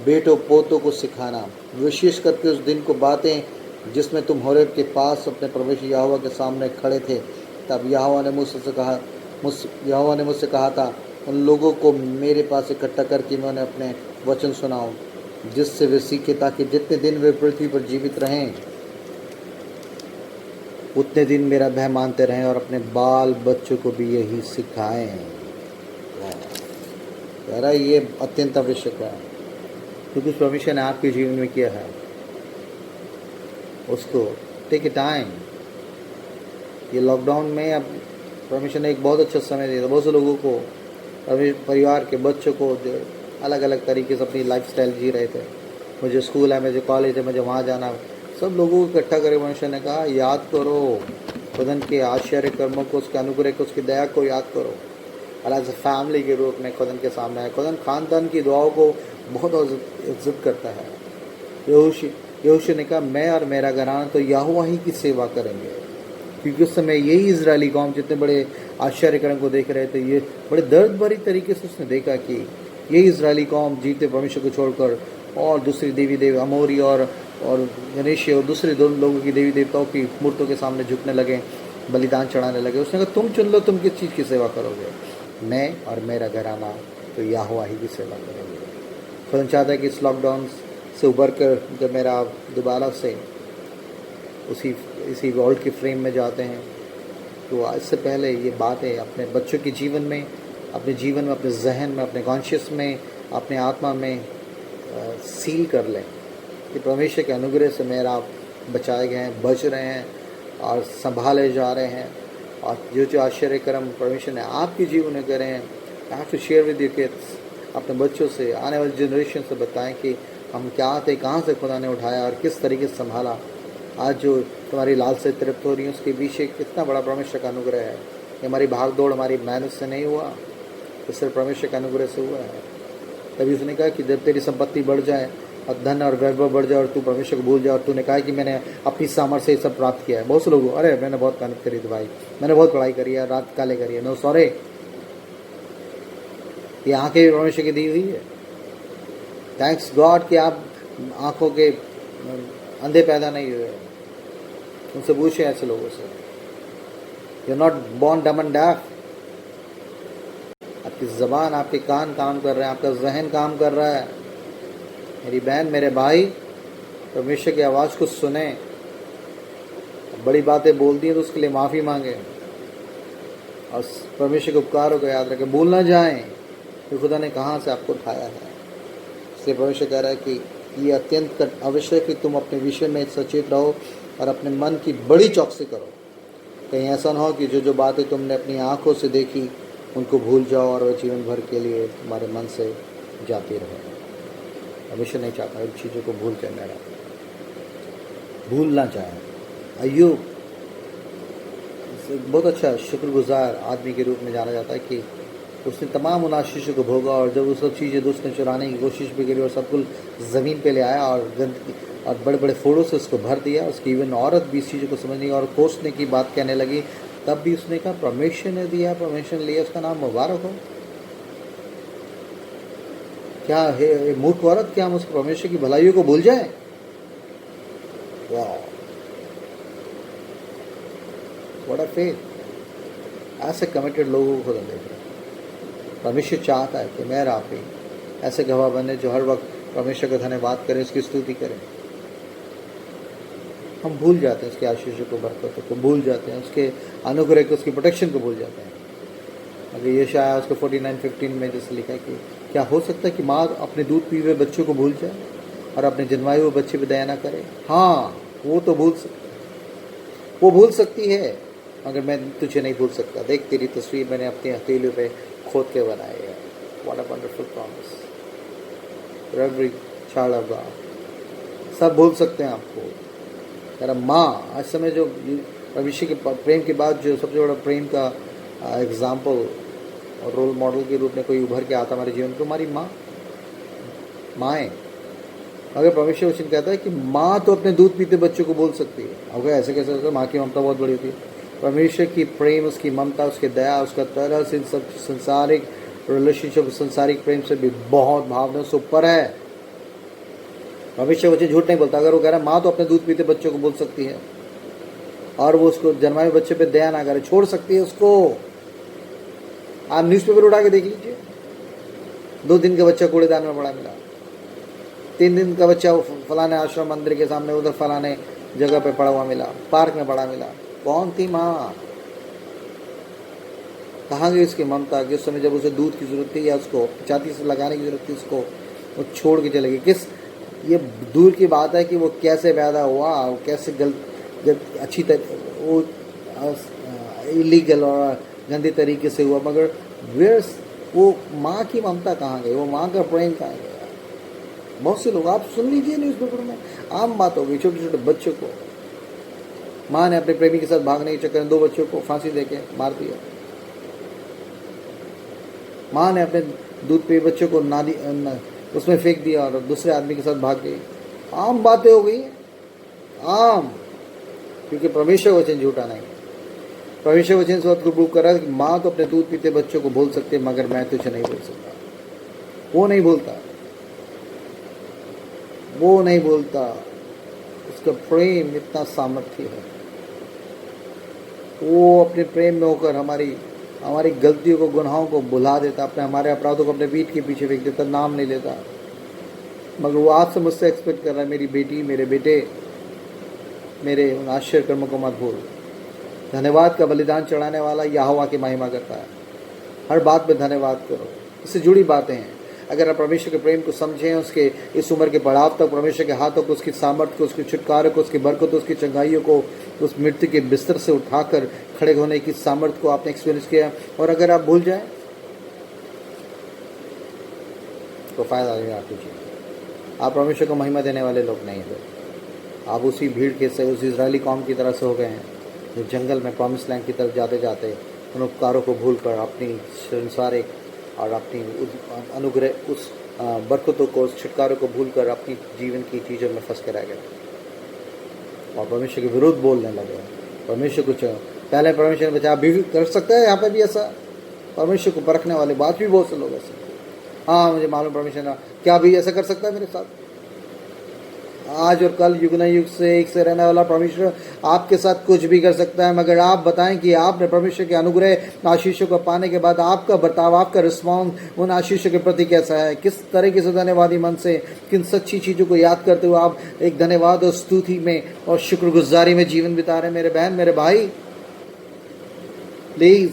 बेटों पोतों को सिखाना, विशेष करके उस दिन को बातें जिसमें तुम होरेब के पास अपने परमेश्वर यहोवा के सामने खड़े थे तब यहोवा ने मुझसे कहा था, उन लोगों को मेरे पास इकट्ठा करके मैं उन्हें अपने वचन सुनाऊं, जिससे वे सीखे, ताकि जितने दिन वे पृथ्वी पर जीवित रहें उतने दिन मेरा भय मानते रहें और अपने बाल बच्चों को भी यही सिखाएं। कह रहा ये अत्यंत आवश्यक है, क्योंकि परमेश्वर ने आपके जीवन में किया है, उसको टेक इट टाइम। ये लॉकडाउन में अब परमेश्वर ने एक बहुत अच्छा समय दिया था बहुत से लोगों को, परिवार के बच्चों को, जो अलग अलग तरीके से अपनी लाइफस्टाइल जी रहे थे। मुझे स्कूल है, मुझे कॉलेज है, मुझे वहाँ जाना, सब लोगों को इकट्ठा करे परमेश्वर ने कहा याद करो खुदा के आश्चर्य कर्मों को, उसके अनुग्रह को, उसकी दया को याद करो। और एज ए फैमिली के रूप में खुदा के सामने है। खुदा खानदान की दुआओं को बहुत इज्जत करता है। यहोशू ने कहा मैं और मेरा घराना तो यहोवा ही की सेवा करेंगे, क्योंकि उस समय यही इजरायली कौम जितने बड़े आश्चर्य कर्म को देख रहे थे, ये बड़े दर्द भरी तरीके से उसने देखा कि यही इजरायली कौम जीते परमेश्वर को छोड़कर और दूसरी देवी देव अमोरी और गणेश और दूसरे दोनों लोगों की देवी देवताओं की मूर्तों के सामने झुकने लगे, बलिदान चढ़ाने लगे। उसने कहा तुम चुन लो तुम किस चीज़ की सेवा करोगे, मैं और मेरा घराना तो यहोवा ही की सेवा करेंगे। खुदा चाहता है कि इस लॉकडाउन से उबर कर जब मेरा दोबारा से इसी वर्ल्ड के फ्रेम में जाते हैं, तो इससे पहले ये बातें अपने बच्चों के जीवन में, अपने जीवन में, अपने जहन में, अपने कॉन्शियस में, अपने आत्मा में सील कर लें कि परमेश्वर के अनुग्रह से मेरा बचाए गए हैं, बच रहे हैं और संभाले जा रहे हैं। और जो आश्चर्य कर्म परमेश्वर ने आपके जीवन में करे हैं, I have to share with you kids, अपने बच्चों से, आने वाली जनरेशन से बताएं कि हम क्या थे, कहाँ से खुदा ने उठाया और किस तरीके से संभाला। आज जो तुम्हारी लाल से तृप्त हो रही है उसके पीछे कितना बड़ा परमेश्वर का अनुग्रह है। ये हमारी भाग दौड़ हमारी मेहनत से नहीं हुआ, तो सिर्फ परमेश्वर का अनुग्रह से हुआ है। तभी उसने कहा कि जब तेरी संपत्ति बढ़ जाए और धन और वैभव बढ़ जाए और तू परमेश्वर को भूल जाए, और तूने कहा कि मैंने अपनी सामर्थ्य से ये सब प्राप्त किया है। बहुत से लोग अरे मैंने बहुत मेहनत करी थी भाई, मैंने बहुत पढ़ाई करी है, रात काले करी है। नो सॉरी, ये आंखें भी परमेश्वर की दी हुई है। थैंक्स गॉड कि आप आंखों के अंधे पैदा नहीं हुए। उनसे पूछे ऐसे लोगों से, यू आर नॉट बॉर्न डम एंड डेफ। आपकी ज़बान, आपके कान काम कर रहे हैं, आपका जहन काम कर रहा है। मेरी बहन, मेरे भाई, परमेश्वर की आवाज़ को सुने। बड़ी बातें बोल दी तो उसके लिए माफ़ी मांगे और परमेश्वर के उपकारों को याद रखें, भूल ना जाएं कि खुदा ने कहाँ से आपको उठाया है। इसलिए परमेश्वर कह रहा है कि ये अत्यंत आवश्यक है कि तुम अपने विषय में सचेत रहो और अपने मन की बड़ी चौकसी करो। कहीं ऐसा ना हो कि जो बातें तुमने अपनी आंखों से देखी उनको भूल जाओ और वह जीवन भर के लिए तुम्हारे मन से जाती रहे। परमेश्वर नहीं चाहता इन चीज़ों को भूल कर मेरा भूलना चाहे। अय्यूब बहुत अच्छा शुक्रगुजार आदमी के रूप में जाना जाता है कि उसने तमाम उन आशीषों को भोगा, और जब वो सब चीज़ें उसने चुराने की कोशिश भी करी और सब कुछ ज़मीन पे ले आया और और बड़े बड़े फोड़ों से उसको भर दिया। उसकी इवन औरत भी इस चीज़ों को समझने और कोसने की बात कहने लगी, तब भी उसने कहा परमेश्वर ने दिया, परमेश्वर ने लिया, उसका नाम मुबारक हो। क्या है मूर्ख औरत, क्या हम उसको परमेश्वर की भलाइयों को भूल जाए? वाह, व्हाट अ फेथ। ऐसे कमिटेड लोगों को देख रहे। परमेश्वर चाहता है कि मैं आप ही ऐसे गवाह बने जो हर वक्त परमेश्वर का धन्यवाद करें, उसकी स्तुति करें। हम भूल जाते हैं उसके आशीषों को, बरकतों को भूल जाते हैं, उसके अनुग्रह को, उसकी प्रोटेक्शन को भूल जाते हैं। अगर ये शायद उसको 49:15 में जैसे लिखा है कि क्या हो सकता है कि माँ अपने दूध पी हुए बच्चों को भूल जाए और अपने जन्माए हुए बच्चे पर दया ना करे? हाँ, वो तो वो भूल सकती है, मगर मैं तुझे नहीं भूल सकता। देख, तेरी तस्वीर मैंने अपनी हथेलियों पे खोद के बनाई है। What a wonderful promise for every child of God. सब भूल सकते हैं आपको। मेरा माँ, आज समय जो भविष्य के प्रेम के बाद जो सबसे बड़ा प्रेम का एग्जाम्पल और रोल मॉडल के रूप में कोई उभर के आता हमारे जीवन को, हमारी माएँ। अगर परमेश्वर वचन कहता है कि माँ तो अपने दूध पीते बच्चों को बोल सकती है, अगर ऐसे कैसे होता है? माँ की ममता बहुत बड़ी होती है। परमेश्वर की प्रेम, उसकी ममता, उसकी दया, उसका तरह से इन सब संसारिक रिलेशनशिप, संसारिक प्रेम से भी बहुत भावना से ऊपर है। परमेश्वर वचन झूठ नहीं बोलता। अगर वो कह रहा है माँ तो अपने दूध पीते बच्चों को बोल सकती है, और वो उसको जन्माए बच्चे पे दया ना करे, छोड़ सकती है उसको। आप न्यूज़पेपर उठा के देख लीजिए, 2 दिन का बच्चा कूड़ेदान में पड़ा मिला, 3 दिन का बच्चा फलाने आश्रम मंदिर के सामने उधर फलाने जगह पे पड़ा हुआ मिला, पार्क में पड़ा मिला। कौन थी माँ? कहाँ गई उसकी ममता कि उस समय जब उसे दूध की जरूरत थी या उसको छाती से लगाने की जरूरत थी, उसको वो छोड़ के चले गई। किस, ये दूर की बात है कि वो कैसे पैदा हुआ, वो कैसे जब अच्छी तरह वो इलीगल और गंदे तरीके से हुआ, मगर वेयर्स वो माँ की ममता कहाँ गई, वो माँ का प्रेम कहाँ गया? बहुत से लोग, आप सुन लीजिए न्यूज़पेपर में आम बात हो गई, छोटे छोटे बच्चों को माँ ने अपने प्रेमी के साथ भागने के चक्कर में 2 बच्चों को फांसी देके मार दिया। माँ ने अपने दूध पे बच्चों को नाली उसमें फेंक दिया और दूसरे आदमी के साथ भाग गई। आम बातें हो गई, आम, क्योंकि परमेश्वर वचन झूठा नहीं। परमेश्वर वचन से को प्रूव कर रहा है कि माँ तो अपने दूध पीते बच्चों को बोल सकते, मगर मैं तुझे नहीं बोल सकता। वो नहीं बोलता, वो नहीं बोलता। उसका प्रेम इतना सामर्थ्य है, वो अपने प्रेम में होकर हमारी गलतियों को, गुनाहों को भुला देता, अपने हमारे अपराधों को अपने पीठ के पीछे फेंक देता, नाम नहीं लेता। मगर वो आपसे मुझसे एक्सपेक्ट कर रहा है, मेरी बेटी, मेरे बेटे, मेरे उन आश्चर्य कर्मों को मत भूल। धन्यवाद का बलिदान चढ़ाने वाला यहोवा की महिमा करता है। हर बात में धन्यवाद करो। इससे जुड़ी बातें हैं। अगर आप परमेश्वर के प्रेम को समझें, उसके इस उम्र के बढ़ाव तक परमेश्वर के हाथों को, उसकी सामर्थ्य को, उसके छुटकारे को, उसकी बरकत, उसकी चंगाइयों को, उस मृत्यु के बिस्तर से उठाकर खड़े होने की सामर्थ्य को आपने एक्सपीरियंस किया, और अगर आप भूल जाएं तो फायदा नहीं आपकी जीवन। आप परमेश्वर को महिमा देने वाले लोग नहीं हो। आप उसी भीड़ के से, उस इजरायली कौम की तरह से हो गए हैं जो जंगल में प्रॉमिस लैंड की तरफ जाते जाते उन उपकारों को भूलकर, अपनी संसारिक और अपनी अनुग्रह, उस बरकतों को, उस छुटकारों को भूलकर अपनी जीवन की चीज़ों में फंस के रह गए और परमेश्वर के विरुद्ध बोलने लगे। परमेश्वर को पहले परमेश्वर ने बचा, आप भी कर सकते हैं यहाँ पे भी ऐसा। परमेश्वर को परखने वाले बात भी बहुत से लोग ऐसे, हाँ मुझे मालूम परमेश्वर क्या भी ऐसा कर सकता है मेरे साथ। आज और कल, युग न युग से एक से रहने वाला परमेश्वर आपके साथ कुछ भी कर सकता है, मगर आप बताएं कि आपने परमेश्वर के अनुग्रह आशीषों को पाने के बाद आपका बर्ताव, आपका रिस्पॉन्स उन आशीषों के प्रति कैसा है। किस तरीके से धन्यवादी मन से, किन सच्ची चीज़ों को याद करते हुए आप एक धन्यवाद और स्तुति में और शुक्रगुजारी में जीवन बिता रहे हैं। मेरे बहन, मेरे भाई, प्लीज़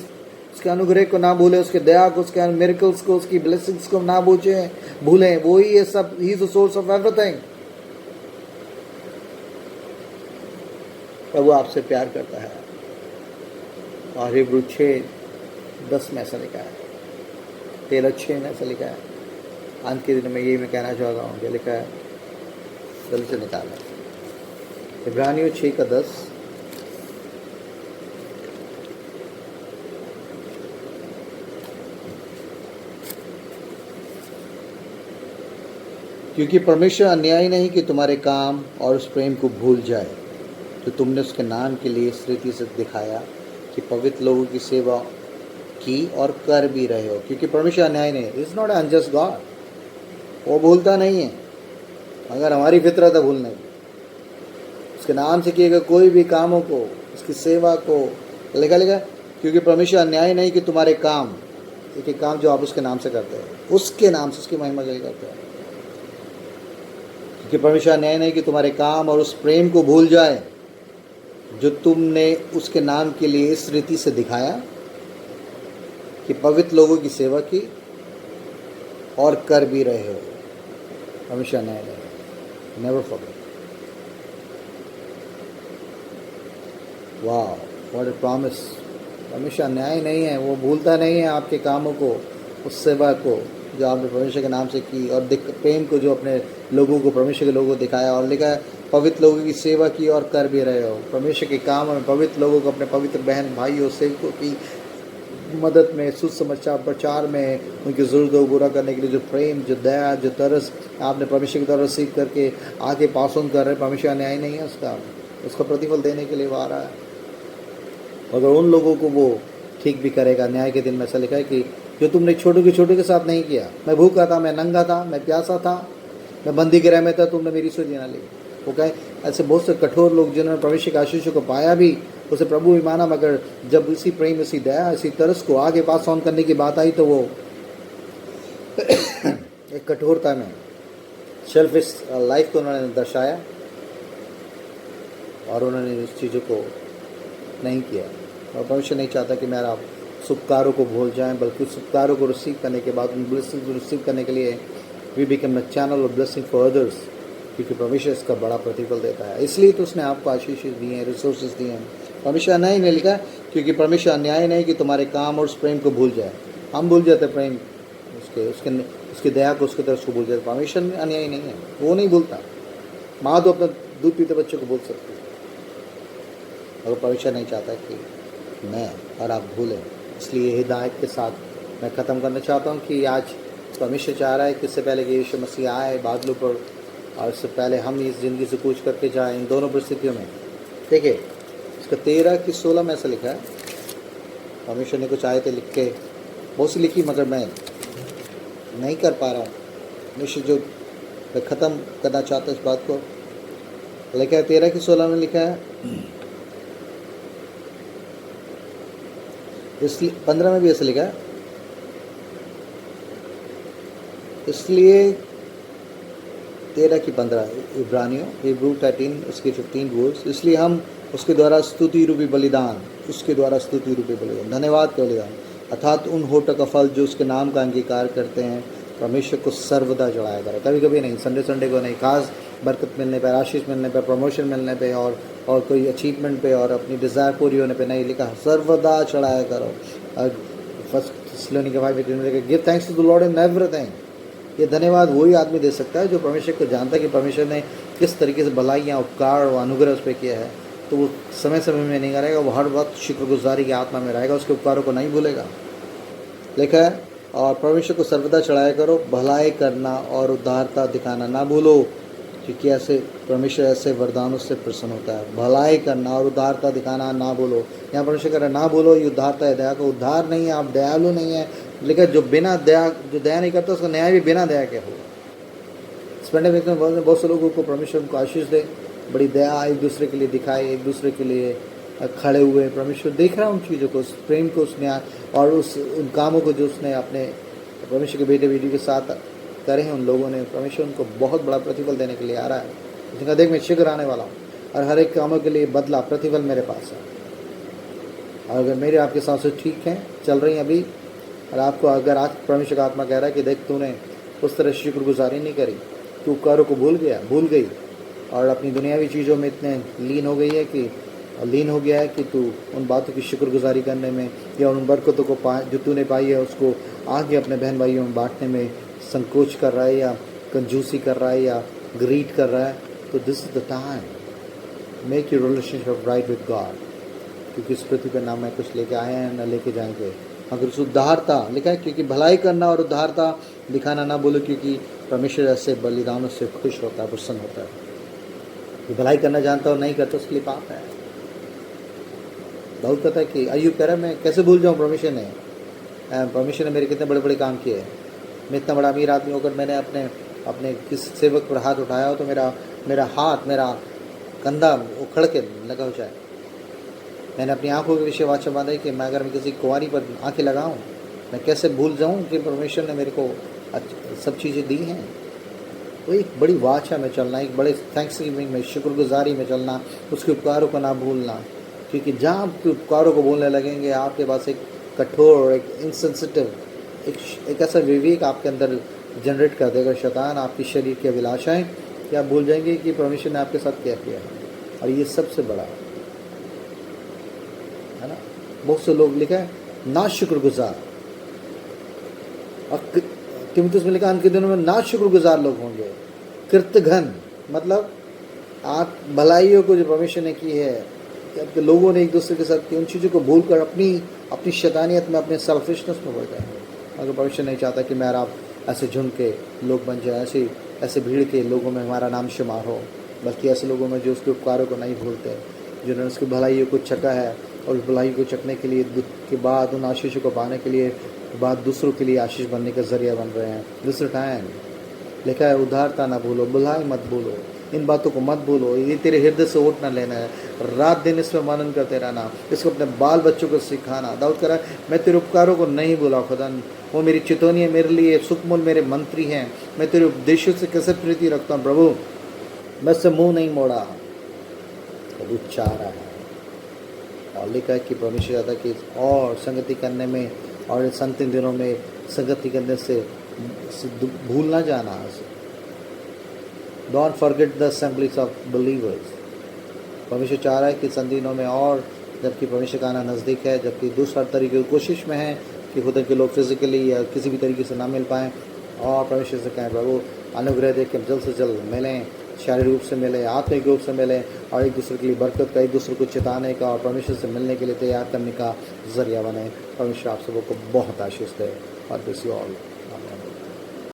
उसके अनुग्रह को ना भूलें, उसके दया को, उसके मिरेकल्स को, उसकी ब्लेसिंग्स को ना भूलें। वो ही है सब, he is the source of everything. प्रभु आपसे प्यार करता है। और हिब्रू 6:10 में ऐसा लिखा है, 13:6 में ऐसा लिखा है। अंत के दिन में यही मैं कहना चाहता हूँ, क्या लिखा है, जल्दी से निकालें। इब्रानियों 6:10, क्योंकि परमेश्वर अन्यायी नहीं कि तुम्हारे काम और उस प्रेम को भूल जाए जो तुमने उसके नाम के लिए इस रीति से दिखाया कि पवित्र लोगों की सेवा की और कर भी रहे हो। क्योंकि परमेश्वर अन्यायी नहीं, इज नॉट अनजस्ट गॉड, वो भूलता नहीं है। अगर हमारी फितरत है भूलने की, उसके नाम से किए गए कोई भी कामों को, उसकी सेवा को, लिखा क्योंकि परमेश्वर अन्यायी नहीं कि तुम्हारे काम, एक काम जो आप उसके नाम से करते हैं, उसके नाम से उसकी महिमा के लिए करते हैं, कि परमेश्वर न्याय नहीं कि तुम्हारे काम और उस प्रेम को भूल जाए जो तुमने उसके नाम के लिए इस रीति से दिखाया कि पवित्र लोगों की सेवा की और कर भी रहे हो। परमेश्वर न्याय नहीं, नेवर फॉरगेट। वाह, व्हाट अ प्रॉमिस। परमेश्वर न्याय नहीं है, वो भूलता नहीं है आपके कामों को, उस सेवा को जो आपने परमेश्वर के नाम से की, और प्रेम को जो अपने लोगों को, परमेश्वर के लोगों को दिखाया। और लिखा है पवित्र लोगों की सेवा की और कर भी रहे हो। परमेश्वर के काम में पवित्र लोगों को, अपने पवित्र बहन भाइयों सेवकों की मदद में, सुसमाचार प्रचार में, उनकी ज़रूरतों को पूरा करने के लिए जो प्रेम, जो दया, जो तरस आपने परमेश्वर की तरफ रिसीव करके आगे पास ऑन कर रहे। परमेश्वर न्याय नहीं है, उसका प्रतिफल देने के लिए वो आ रहा है। अगर उन लोगों को वो ठीक भी करेगा न्याय के दिन में। ऐसा लिखा है कि जो तुमने छोटों के साथ नहीं किया, मैं भूखा था, मैं नंगा था, मैं प्यासा था, मैं बंदी गृह में था, तुमने मेरी सुधि ना ली। वो कहे ऐसे बहुत से कठोर लोग जिन्होंने परमेश्वर के आशीषों को पाया भी, उसे प्रभु भी माना, मगर जब इसी प्रेम, इसी दया, इसी तरस को आगे पास ऑन करने की बात आई तो वो एक कठोरता में सेल्फिश लाइफ को उन्होंने दर्शाया और उन्होंने इस चीज़ों को नहीं किया। और परमेश्वर नहीं चाहता कि मेरा उपकारों को भूल जाएं, बल्कि उस उपकारों को रिसीव करने के बाद उन ब्लेसिंग को रिसीव करने के लिए we become a channel of blessing for others, क्योंकि परमेश्वर इसका बड़ा प्रतिफल देता है। इसलिए तो उसने आपको आशीष दिए हैं, रिसोर्सेज दिए हैं। परमेश्वर अन्याय नहीं लिखा, क्योंकि परमेश्वर अन्याय नहीं कि तुम्हारे काम और उस प्रेम को भूल जाए। हम भूल जाते प्रेम, उसकी दया को, उसकी तरफ को भूल जाते। परमेश्वर में अन्याय नहीं है, वो नहीं भूलता। माँ तो अपना दूध पीते बच्चों को भूल सकती है, अगर परमेश्वर नहीं चाहता कि मैं और आप भूलें। इसलिए हिदायत के साथ मैं ख़त्म करना चाहता हूँ कि आज परमेश्वर चाह रहा है कि इससे पहले कि यीशु मसीह आए बादलों पर, और इससे पहले हम इस ज़िंदगी से कूच करके जाएं इन दोनों परिस्थितियों में। देखिए इसका 13 की 16 में ऐसा लिखा है। परमेश्वर ने कुछ आयतें लिख के बहुत सी लिखी, मगर मैं नहीं कर पा रहा हूँ। परमेश्वर जो मैं ख़त्म करना चाहता हूँ इस बात को, लिखा है 13 की 16 में लिखा है, इसलिए 15 में भी ऐसा लिखा है, इसलिए 13 की 15 इब्रानियों हिब्रू 13 उसके 15 वर्स, इसलिए हम उसके द्वारा स्तुति रूपी बलिदान, उसके द्वारा स्तुति रूपी बलिदान, धन्यवाद का बलिदान, अर्थात उन होठों का फल जो उसके नाम का अंगीकार करते हैं, परमेश्वर को सर्वदा चढ़ाया करें। कभी कभी नहीं, संडे को नहीं, खास बरकत मिलने पर, आशीष मिलने पर, प्रमोशन मिलने पे और कोई अचीवमेंट पे और अपनी डिज़ायर पूरी होने पे नहीं, लिखा सर्वदा चढ़ाया करो। फर्स्ट थिस्सलुनीके 5:18 give thanks to the Lord in everything. ये धन्यवाद वही आदमी दे सकता है जो परमेश्वर को जानता है कि परमेश्वर ने किस तरीके से भलाइयाँ, उपकार और अनुग्रह उस पर किया है। तो वो समय समय में नहीं करेगा, वो हर वक्त शुक्रगुजारी की आत्मा में रहेगा, उसके उपकारों को नहीं भूलेगा। लिखा है और परमेश्वर को सर्वदा चढ़ाया करो, भलाई करना और उदारता दिखाना ना भूलो, क्योंकि ऐसे परमेश्वर ऐसे वरदानों से प्रसन्न होता है। भलाई करना और उदारता दिखाना ना भूलो, यहाँ परमेश्वर कह रहा है ना भूलो, ये उदारता है, दया का उद्धार नहीं है, आप दयालु नहीं है। लेकिन जो दया नहीं करता उसका न्याय भी बिना दया के होगा। इस पेंडेमिक में बहुत से लोगों को परमेश्वर को आशीष दे, बड़ी दया एक दूसरे के लिए दिखाए, एक दूसरे के लिए खड़े हुए। परमेश्वर देख रहा है उन चीज़ों को, उस प्रेम को, उस न्याय और उन कामों को जो उसने अपने परमेश्वर के बेटे बेटी के साथ करे हैं उन लोगों ने। परमेश्वर उनको बहुत बड़ा प्रतिफल देने के लिए आ रहा है। जिनका देख मैं शीघ्र आने वाला हूँ और हर एक कामों के लिए बदला प्रतिफल मेरे पास है। और अगर मेरे आपके सांसें ठीक हैं, चल रही हैं अभी, और आपको अगर आज परमेश्वर का आत्मा कह रहा है कि देख तूने उस तरह शुक्रगुजारी नहीं करी, तू उपकारों को भूल गई और अपनी दुनियावी चीज़ों में इतने लीन हो गया है कि तू उन बातों की शुक्रगुजारी करने में या उन बरकतों को जो तूने पाई है उसको आगे अपने बहन भाइयों में बांटने में संकोच कर रहा है या कंजूसी कर रहा है या ग्रीड कर रहा है, तो this is the time make your relationship right with God, क्योंकि इस पृथ्वी पर ना मैं कुछ लेके आए हैं न लेके जाएंगे। अगर उस उद्धारता लिखा है, क्योंकि भलाई करना और उद्धारता दिखाना ना बोलो, क्योंकि परमेश्वर ऐसे बलिदानों से खुश होता है, प्रसन्न होता है। तो भलाई करना जानता और नहीं करता उसके लिए पाप है। बहुत कहता है कि अय्यूब कह रहा है मैं कैसे भूल जाऊँ, परमेश्वर ने मेरे कितने बड़े बड़े काम किए हैं। मैं इतना बड़ा अमीर आदमी होकर मैंने अपने किस सेवक पर हाथ उठाया हो तो मेरा हाथ, मेरा कंधा उखड़ के लगा हो जाए। मैंने अपनी आंखों के विषय वाचा बांधा कि मैं अगर किसी कुंवारी पर आंखें लगाऊं, मैं कैसे भूल जाऊं कि परमेश्वर ने मेरे को सब चीज़ें दी हैं। तो एक बड़ी वाचा में चलना, एक बड़े थैंक्सगिविंग में, शुक्रगुजारी में चलना, उसके उपकारों को ना भूलना, क्योंकि जहाँ आप उपकारों को बोलने लगेंगे आपके पास एक कठोर, एक इनसेंसिटिव, एक ऐसा विवेक आपके अंदर जनरेट कर देगा शैतान, आपकी शरीर की अभिलाषाएं, कि आप भूल जाएंगे कि परमेश्वर ने आपके साथ क्या किया है। और ये सबसे बड़ा है ना। बहुत से लोग लिखा है ना शुक्रगुजार, और तीमुथियुस में लिखा अंत के दिनों में ना शुक्रगुजार लोग होंगे। कृतघ्न मतलब आप भलाइयों को जो परमेश्वर ने की है, आपके लोगों ने एक दूसरे के साथ की, उन चीज़ों को भूल कर अपनी शैतानियत में, अपने सेल्फिशनेस में बढ़ जाएंगे। अगर परमेश्वर नहीं चाहता कि मैं और आप ऐसे झुंड के लोग बन जाए, ऐसे भीड़ के लोगों में हमारा नाम शुमार हो, बल्कि ऐसे लोगों में जो उसके उपकारों को नहीं भूलते, जिन्होंने उसकी भलाइयों को चखा है और उस भलाई को चखने के लिए के बाद उन आशीषों को पाने के लिए बाद दूसरों के लिए आशीष बनने का जरिया बन रहे हैं। दूसरा टाइम लिखा है उदारता ना भूलो, भलाई मत भूलो। इन बातों को मत भूलो, ये तेरे हृदय से ओट ना लेना है, रात दिन इसमें मनन करते रहना, इसको अपने बाल बच्चों को सिखाना। दाऊद कह रहा है मैं तेरे उपकारों को नहीं भूला खुदा, वो मेरी चितौनी है, मेरे लिए सुखमूल मेरे मंत्री हैं, मैं तेरे उपदेशों से कैसे प्रीति रखता हूँ प्रभु, मैं उससे मुँह नहीं मोड़ा। प्रभु चाह रहा है और लिखा है कि परमेश्वर चाहता है कि और संगति करने में और इस अंतिम दिनों में संगति करने से भूल ना जाना। Don't forget the assemblies of believers. परमेश्वर चाह रहा है कि इस अंतिम दिनों में, और जबकि परमेश्वर का आना नज़दीक है, जबकि दूसरा तरीके की कोशिश में है कि खुदा के लोग फिजिकली या किसी भी तरीके से ना मिल पाएँ, और परमेश्वर से कहें प्रभु अनुग्रह दे कि हम जल्द से जल्द मिलें, शारीरिक रूप से मिले, आत्मिक रूप से मिले, और एक दूसरे के लिए बरकत का, एक दूसरे को चिताने का और परमेश्वर से मिलने के लिए तैयार करने का जरिया बने। परमेश्वर आप सबको बहुत आशीष दे। और दिस यू ऑल।